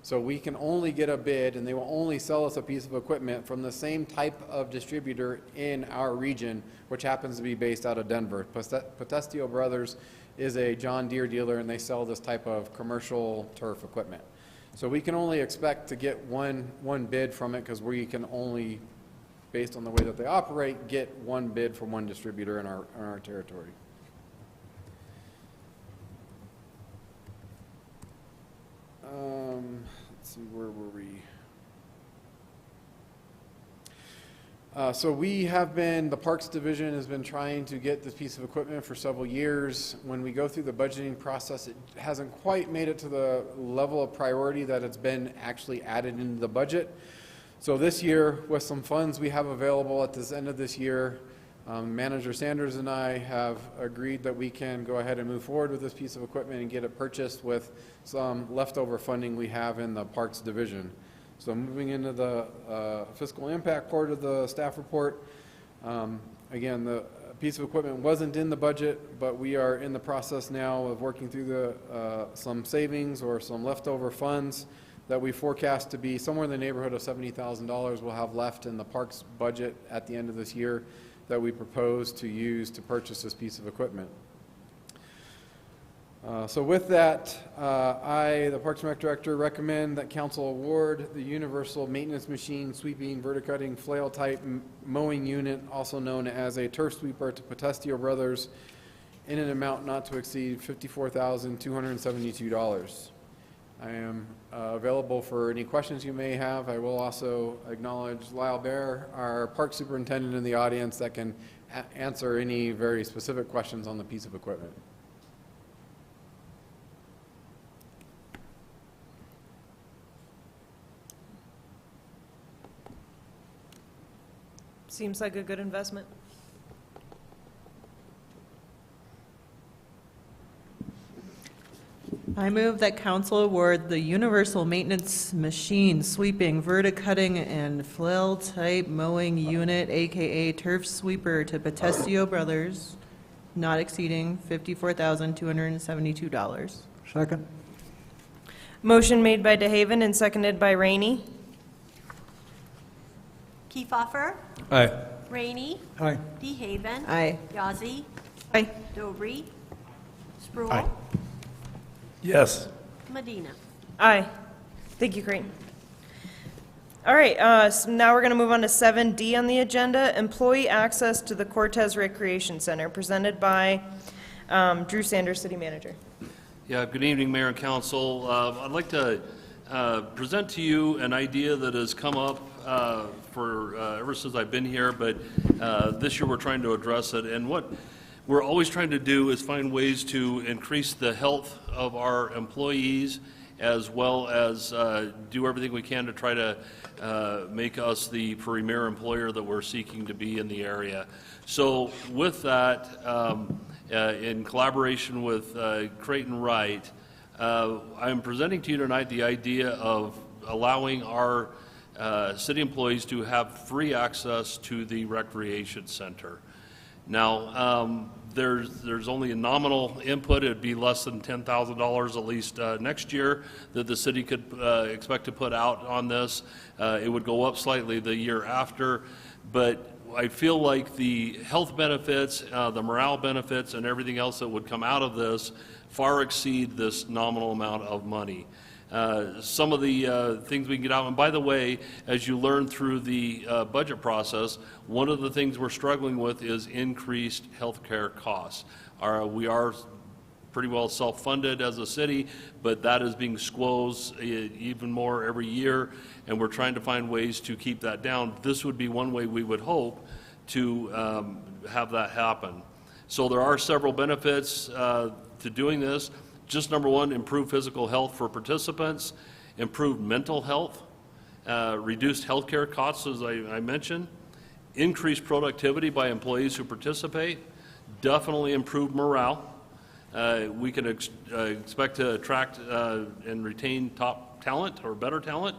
So we can only get a bid, and they will only sell us a piece of equipment from the same type of distributor in our region, which happens to be based out of Denver. Potestio Brothers is a John Deere dealer, and they sell this type of commercial turf equipment. So we can only expect to get one bid from it because we can only, based on the way that they operate, get one bid from one distributor in our territory. Let's see, where were we? So the Parks Division has been trying to get this piece of equipment for several years. When we go through the budgeting process, it hasn't quite made it to the level of priority that it's been actually added into the budget. So this year, with some funds we have available at this end of this year, Manager Sanders and I have agreed that we can go ahead and move forward with this piece of equipment and get it purchased with some leftover funding we have in the Parks Division. So moving into the fiscal impact part of the staff report, again, the piece of equipment wasn't in the budget, but we are in the process now of working through some savings or some leftover funds that we forecast to be somewhere in the neighborhood of $70,000 we'll have left in the parks budget at the end of this year that we propose to use to purchase this piece of equipment. So with that, I, the Parks and Rec Director, recommend that council award the universal maintenance machine sweeping, verticutting, flail type mowing unit, also known as a turf sweeper, to Potestio Brothers in an amount not to exceed $54,272. I am available for any questions you may have. I will also acknowledge Lyle Bear, our park superintendent, in the audience that can answer any very specific questions on the piece of equipment. Seems like a good investment. I move that council award the universal maintenance machine sweeping, verticutting, and flail-type mowing unit, AKA turf sweeper, to Potestio Brothers, not exceeding $54,272. Second? Motion made by DeHaven and seconded by Rainey. Kiefhoffer. Aye. Rainey. Aye. DeHaven. Aye. Yazzie. Aye. Dobry. Spruill. Aye. Yes. Medina. Aye. Thank you, Creighton. All right, so now we're going to move on to 7D on the agenda, employee access to the Cortez Recreation Center, presented by Drew Sanders, City Manager. Yeah, good evening, Mayor and Council. I'd like to present to you an idea that has come up for ever since I've been here, but this year we're trying to address it. And what we're always trying to do is find ways to increase the health of our employees, as well as do everything we can to try to make us the premier employer that we're seeking to be in the area. So with that, in collaboration with Creighton Wright, I'm presenting to you tonight the idea of allowing our city employees to have free access to the recreation center. Now, there's only a nominal input. It'd be less than $10,000 at least next year that the city could expect to put out on this. It would go up slightly the year after, but I feel like the health benefits, the morale benefits, and everything else that would come out of this far exceed this nominal amount of money. Some of the things we can get out, and by the way, as you learn through the budget process, one of the things we're struggling with is increased health care costs. We are pretty well self-funded as a city, but that is being squozed even more every year, and we're trying to find ways to keep that down. This would be one way we would hope to have that happen. So there are several benefits to doing this. Just number one, improve physical health for participants, improve mental health, reduced health care costs, as I mentioned, increased productivity by employees who participate, definitely improve morale. We can expect to attract and retain top talent or better talent,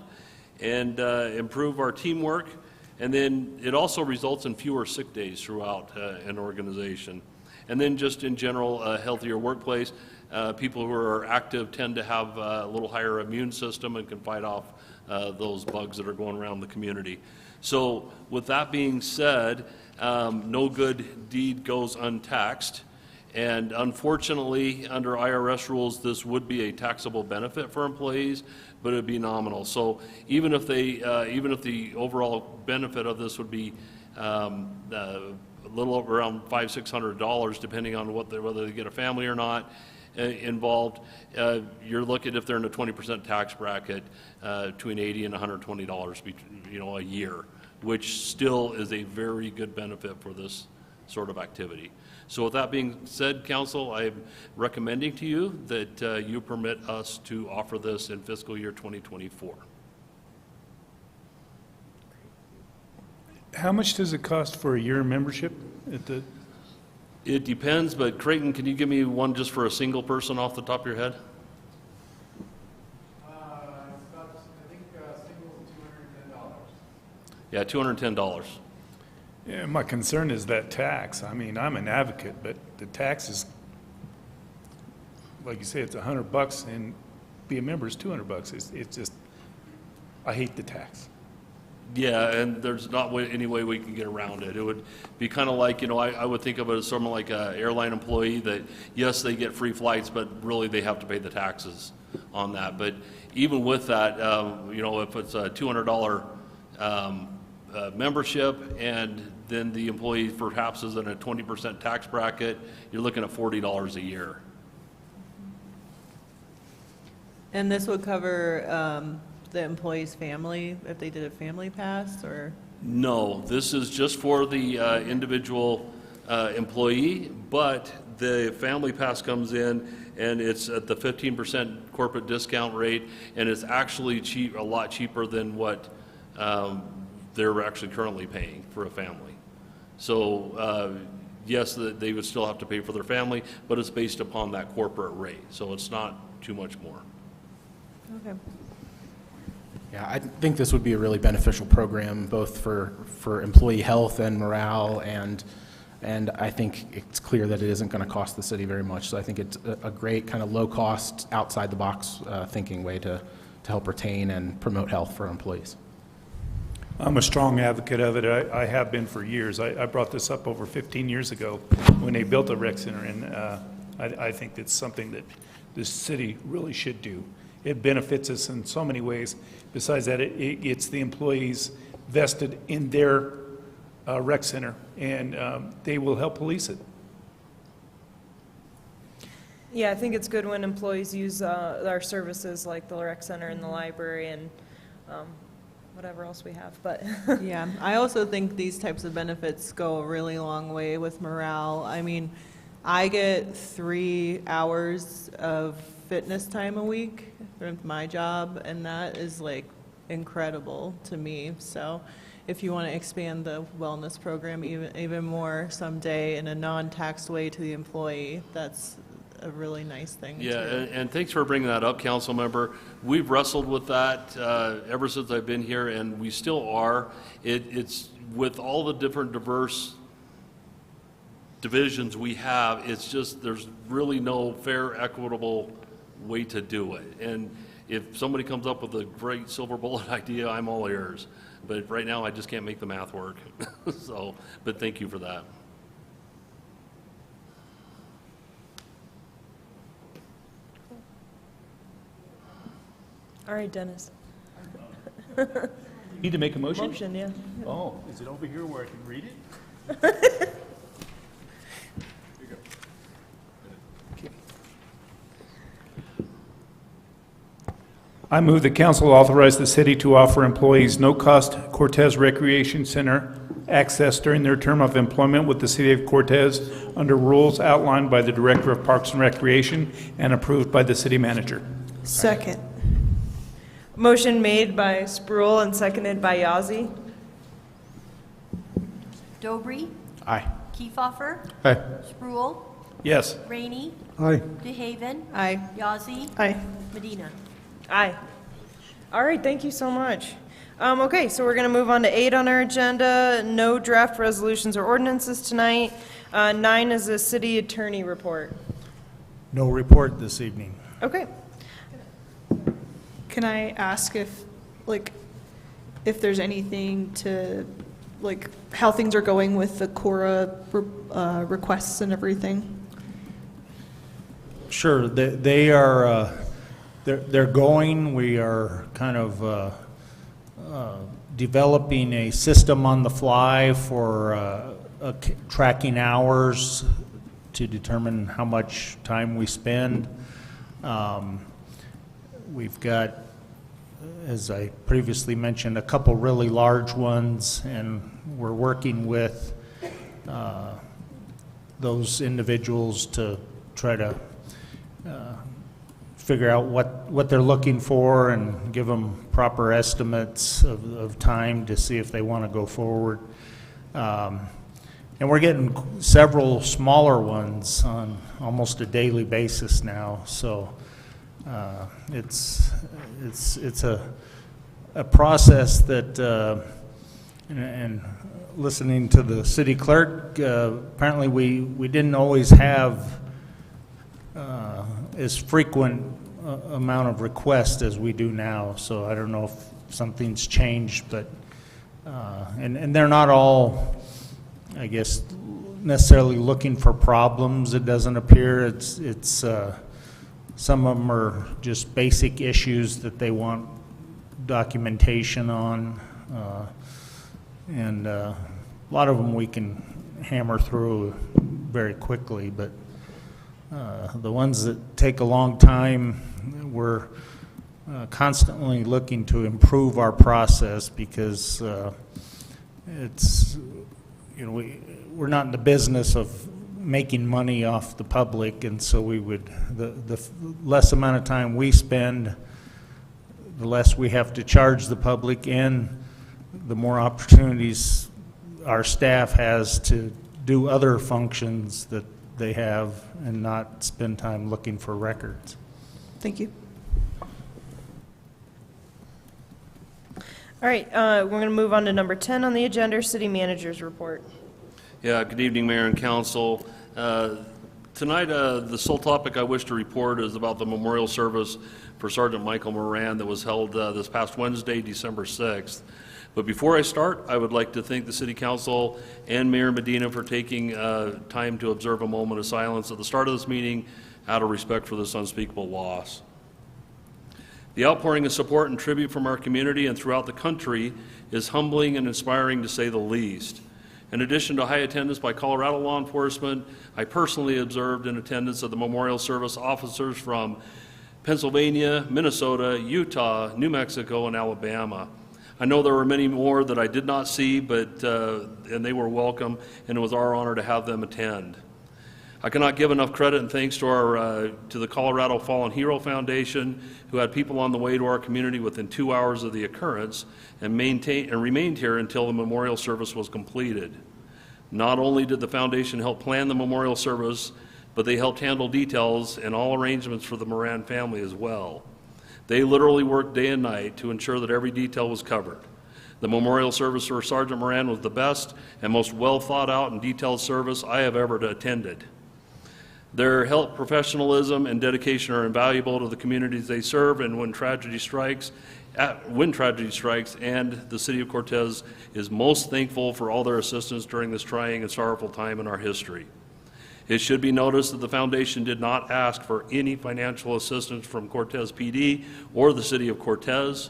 and improve our teamwork. And then it also results in fewer sick days throughout an organization. And then just in general, a healthier workplace. People who are active tend to have a little higher immune system and can fight off those bugs that are going around the community. So with that being said, no good deed goes untaxed. And unfortunately, under IRS rules, this would be a taxable benefit for employees, but it would be nominal. So even if the overall benefit of this would be a little over around $500-600, depending on whether they get a family or not involved, you're looking, if they're in a 20% tax bracket, between $80 and $120 a year which still is a very good benefit for this sort of activity. So with that being said, council, I'm recommending to you that you permit us to offer this in fiscal year 2024. How much does it cost for a year membership at the? It depends, but Creighton, can you give me one just for a single person off the top of your head? Yeah, $210. Yeah, my concern is that tax. I mean, I'm an advocate, but the tax is, like you say, it's $100, and be a member is $200. It's just, I hate the tax. Yeah, and there's not any way we can get around it. It would be kind of like, you know, I would think of it as someone like an airline employee that, yes, they get free flights, but really they have to pay the taxes on that. But even with that, you know, if it's a $200 membership and then the employee perhaps is in a 20% tax bracket, you're looking at $40 a year. And this would cover the employee's family, if they did a family pass, or? No, this is just for the individual employee, but the family pass comes in and it's at the 15% corporate discount rate, and it's actually a lot cheaper than what they're actually currently paying for a family. So yes, they would still have to pay for their family, but it's based upon that corporate rate, so it's not too much more. Okay. Yeah, I think this would be a really beneficial program, both for employee health and morale, and I think it's clear that it isn't going to cost the city very much. So I think it's a great kind of low-cost, outside-the-box thinking way to help retain and promote health for employees. I'm a strong advocate of it. I have been for years. I brought this up over 15 years ago when they built a rec center, and I think that's something that this city really should do. It benefits us in so many ways. Besides that, it gets the employees vested in their rec center, and they will help police it. Yeah, I think it's good when employees use our services like the rec center and the library and whatever else we have, but. Yeah, I also think these types of benefits go a really long way with morale. I mean, I get 3 hours of fitness time a week with my job, and that is like incredible to me. So if you want to expand the wellness program even more someday in a non-taxed way to the employee, that's a really nice thing. Yeah, too. and thanks for bringing that up, council member. We've wrestled with that ever since I've been here, and we still are. It's with all the different diverse divisions we have, it's just there's really no fair, equitable way to do it. And if somebody comes up with a great silver bullet idea, I'm all ears. But right now, I just can't make the math work. So, but thank you for that. All right, Dennis. Need to make a motion? Motion, yeah. Oh, is it over here where I can read it? I move the council authorize the city to offer employees no-cost Cortez Recreation Center access during their term of employment with the city of Cortez under rules outlined by the Director of Parks and Recreation and approved by the city manager. Second. Motion made by Spruill and seconded by Yazzie. Dobry, Aye. Kiefhoffer, Aye. Spruill, Yes. Rainey, Aye. DeHaven, Aye. Yazzie, Aye. Medina. Aye. All right, thank you so much. Okay, so we're going to move on to 8 on our agenda. No draft resolutions or ordinances tonight. 9 is a city attorney report. No report this evening. Okay. Can I ask if there's anything to, like, how things are going with the Cora requests and everything? Sure, they are, they're going. We are kind of developing a system on the fly for tracking hours to determine how much time we spend. We've got as I previously mentioned, a couple really large ones, and we're working with those individuals to try to figure out what they're looking for and give them proper estimates of time to see if they want to go forward. And we're getting several smaller ones on almost a daily basis now, so it's a process that, and listening to the city clerk, apparently we didn't always have as frequent amount of requests as we do now, so I don't know if something's changed, but and they're not all, I guess, necessarily looking for problems. It doesn't appear. It's some of them are just basic issues that they want documentation on, and a lot of them we can hammer through very quickly, but the ones that take a long time, we're constantly looking to improve our process, because it's, you know, we're not in the business of making money off the public, and so we would, the less amount of time we spend, the less we have to charge the public, and the more opportunities our staff has to do other functions that they have and not spend time looking for records. Thank you. All right, we're going to move on to number 10 on the agenda, City Manager's Report. Yeah, good evening, Mayor and Council. Tonight, the sole topic I wish to report is about the memorial service for Sergeant Michael Moran that was held this past Wednesday, December 6th. But before I start, I would like to thank the City Council and Mayor Medina for taking time to observe a moment of silence at the start of this meeting out of respect for this unspeakable loss. The outpouring of support and tribute from our community and throughout the country is humbling and inspiring, to say the least. In addition to high attendance by Colorado law enforcement, I personally observed in attendance of the memorial service officers from Pennsylvania, Minnesota, Utah, New Mexico, and Alabama. I know there were many more that I did not see, but and they were welcome, and it was our honor to have them attend. I cannot give enough credit and thanks to the Colorado Fallen Hero Foundation, who had people on the way to our community within 2 hours of the occurrence and remained here until the memorial service was completed. Not only did the foundation help plan the memorial service, but they helped handle details and all arrangements for the Moran family as well. They literally worked day and night to ensure that every detail was covered. The memorial service for Sergeant Moran was the best and most well thought out and detailed service I have ever attended. Their help, professionalism, and dedication are invaluable to the communities they serve, and when tragedy strikes, and the City of Cortez is most thankful for all their assistance during this trying and sorrowful time in our history. It should be noticed that the foundation did not ask for any financial assistance from Cortez PD or the City of Cortez.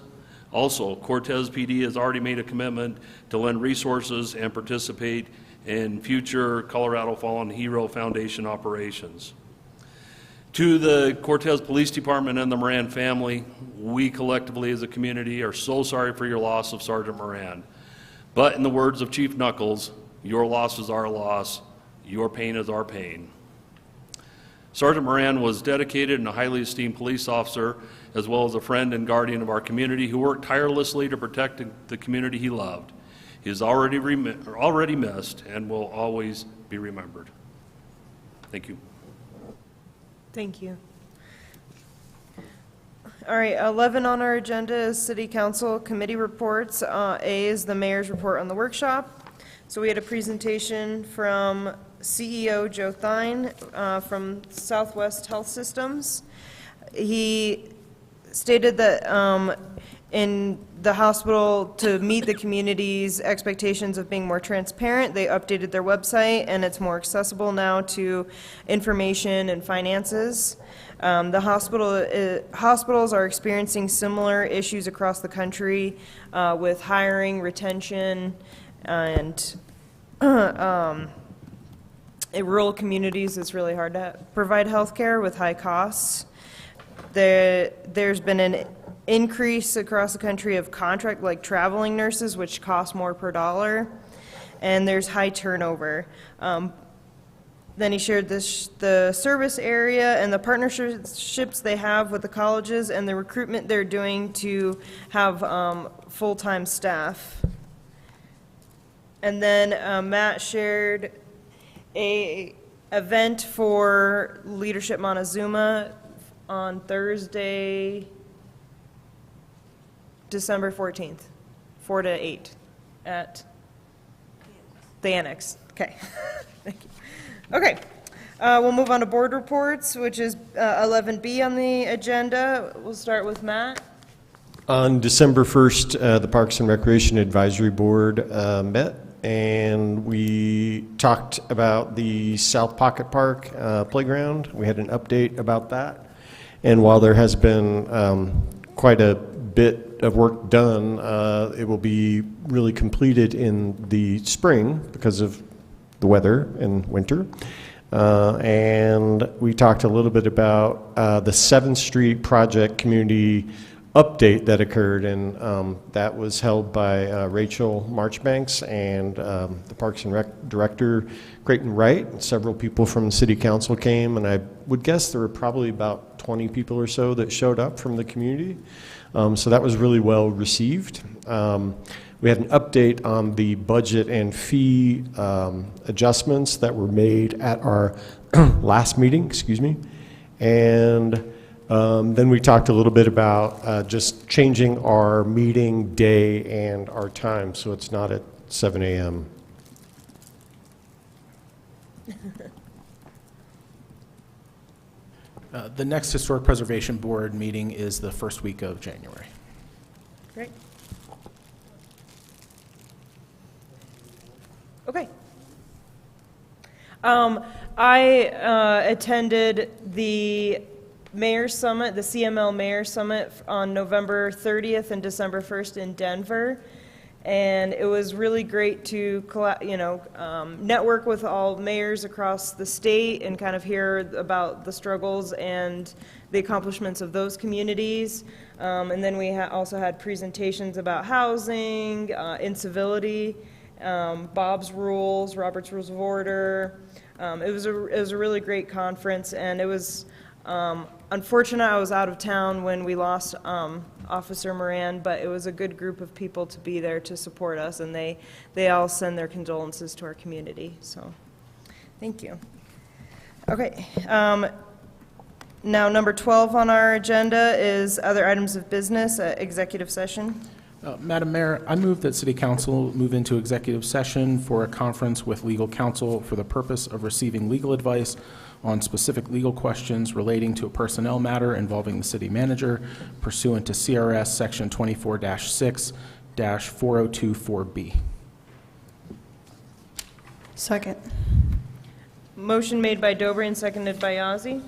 Also, Cortez PD has already made a commitment to lend resources and participate in future Colorado Fallen Hero Foundation operations. To the Cortez Police Department and the Moran family, we collectively as a community are so sorry for your loss of Sergeant Moran. But in the words of Chief Knuckles, your loss is our loss, your pain is our pain. Sergeant Moran was dedicated and a highly esteemed police officer, as well as a friend and guardian of our community who worked tirelessly to protect the community he loved. He is already missed and will always be remembered. Thank you. Thank you. All right, 11 on our agenda is City Council Committee Reports. A is the Mayor's Report on the Workshop. So we had a presentation from CEO Joe Theine from Southwest Health Systems. He stated that in the hospital, to meet the community's expectations of being more transparent, they updated their website, and it's more accessible now to information and finances. The hospitals are experiencing similar issues across the country with hiring, retention, and in rural communities, it's really hard to provide health care with high costs. There's been an increase across the country of contract, like traveling nurses, which cost more per dollar, and there's high turnover. Then he shared the service area and the partnerships they have with the colleges and the recruitment they're doing to have full-time staff. And then Matt shared a event for Leadership Montezuma on Thursday, December 14th, 4 to 8 at the Annex. Okay. Thank you. Okay. We'll move on to board reports, which is 11B on the agenda. We'll start with Matt. On December 1st, the Parks and Recreation Advisory Board met, and we talked about the South Pocket Park playground. We had an update about that. And while there has been quite a bit of work done, it will be really completed in the spring because of the weather and winter. And we talked a little bit about the 7th Street project community update that occurred, and that was held by Rachel Marchbanks and the Parks and Rec Director, Creighton Wright. Several people from the City Council came, and I would guess there were probably about 20 people or so that showed up from the community. So that was really well received. We had an update on the budget and fee adjustments that were made at our last meeting, and then we talked a little bit about just changing our meeting day and our time, so it's not at 7 a.m. The next Historic Preservation Board meeting is the first week of January. Great. Okay. I attended the Mayor's Summit, the CML Mayor's Summit on November 30th and December 1st in Denver. And it was really great to, network with all mayors across the state and kind of hear about the struggles and the accomplishments of those communities. And then we also had presentations about housing, incivility, Bob's Rules, Robert's Rules of Order. It was a really great conference, and it was unfortunate I was out of town when we lost Officer Moran, but it was a good group of people to be there to support us, and they all send their condolences to our community. So, thank you. Okay. Now, number 12 on our agenda is other items of business, executive session. Madam Mayor, I move that City Council move into executive session for a conference with legal counsel for the purpose of receiving legal advice on specific legal questions relating to a personnel matter involving the city manager pursuant to CRS Section 24-6-4024B. Second. Motion made by Dobry and seconded by Yazzie.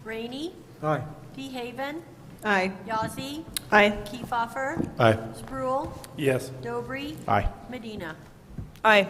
Rainey. Aye. DeHaven. Aye. Yazzie. Aye. Kiefhoffer. Aye. Spruill. Yes. Dobry. Aye. Medina. Aye.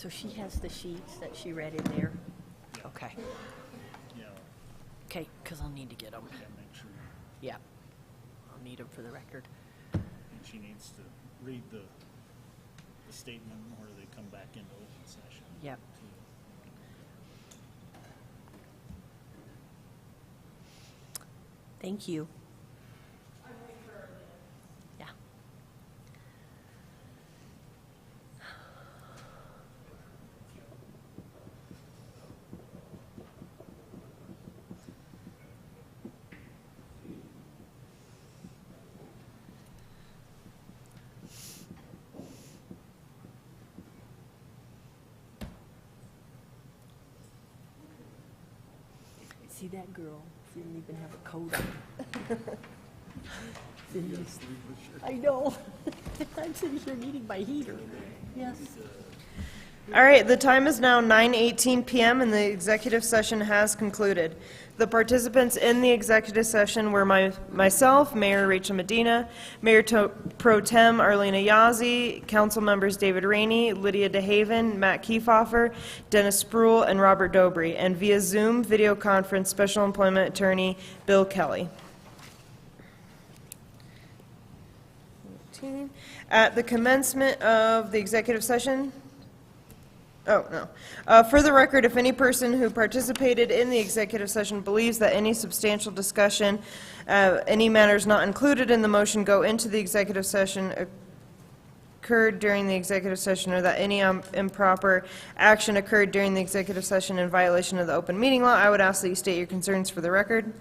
So she has the sheets that she read in there? Okay. Okay, because I'll need to get them. Yeah. I'll need them for the record. And she needs to read the statement or they come back into open session. Yep. Thank you. Yeah. See that girl? She didn't even have a coat on. I know. I'm sitting here needing my heater. Yes. All right, the time is now 9:18 p.m. and the executive session has concluded. The participants in the executive session were myself, Mayor Rachel Medina, Mayor Pro Tem Arlena Yazzie, council members David Rainey, Lydia DeHaven, Matt Kiefhofer, Dennis Spruill, and Robert Dobry, and via Zoom video conference, Special Employment Attorney Bill Kelly. At the commencement of the executive session, for the record, if any person who participated in the executive session believes that any substantial discussion, any matters not included in the motion go into the executive session occurred during the executive session, or that any improper action occurred during the executive session in violation of the open meeting law, I would ask that you state your concerns for the record.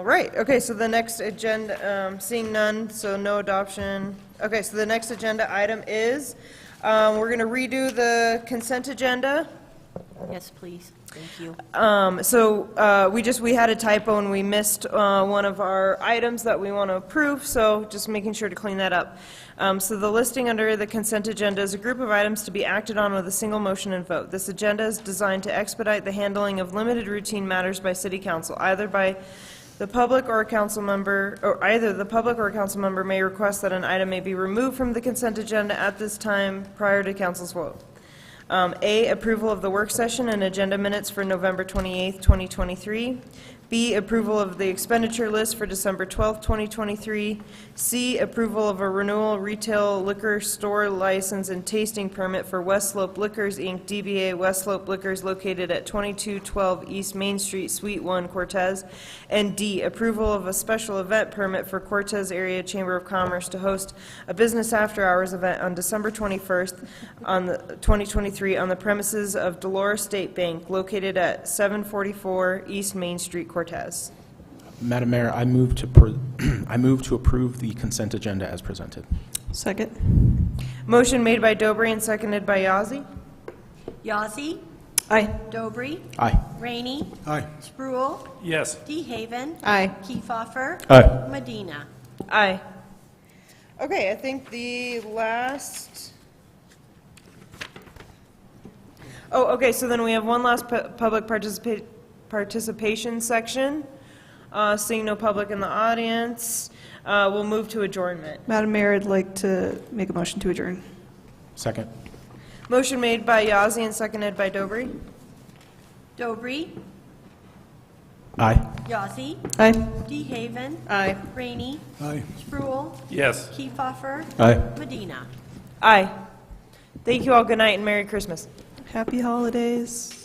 Right, okay, so the next agenda, seeing none, so no adoption. Okay, so the next agenda item is, we're going to redo the consent agenda. Yes, please. Thank you. We had a typo and we missed one of our items that we want to approve, so just making sure to clean that up. So the listing under the consent agenda is a group of items to be acted on with a single motion and vote. This agenda is designed to expedite the handling of limited routine matters by City Council, either the public or a council member may request that an item may be removed from the consent agenda at this time prior to council's vote. A, approval of the work session and agenda minutes for November 28th, 2023. B, approval of the expenditure list for December 12th, 2023. C, approval of a renewal retail liquor store license and tasting permit for West Slope Liquors, Inc., DBA West Slope Liquors, located at 2212 East Main Street, Suite 1, Cortez. And D, approval of a special event permit for Cortez Area Chamber of Commerce to host a business after-hours event on December 21st, 2023, on the premises of Dolores State Bank, located at 744 East Main Street, Cortez. Madam Mayor, I move to approve the consent agenda as presented. Second. Motion made by Dobry and seconded by Yazzie. Yazzie. Aye. Dobry. Aye. Rainey. Aye. Spruill. Yes. DeHaven. Aye. Kiefhofer. Aye. Medina. Aye. Okay, I think the last... Oh, okay, so then we have one last public participation section. Seeing no public in the audience, we'll move to adjournment. Madam Mayor, I'd like to make a motion to adjourn. Second. Motion made by Yazzie and seconded by Dobry. Dobry. Aye. Yazzie. Aye. DeHaven. Aye. Rainey. Aye. Spruill. Yes. Kiefhofer. Aye. Medina. Aye. Thank you all. Good night and Merry Christmas. Happy holidays.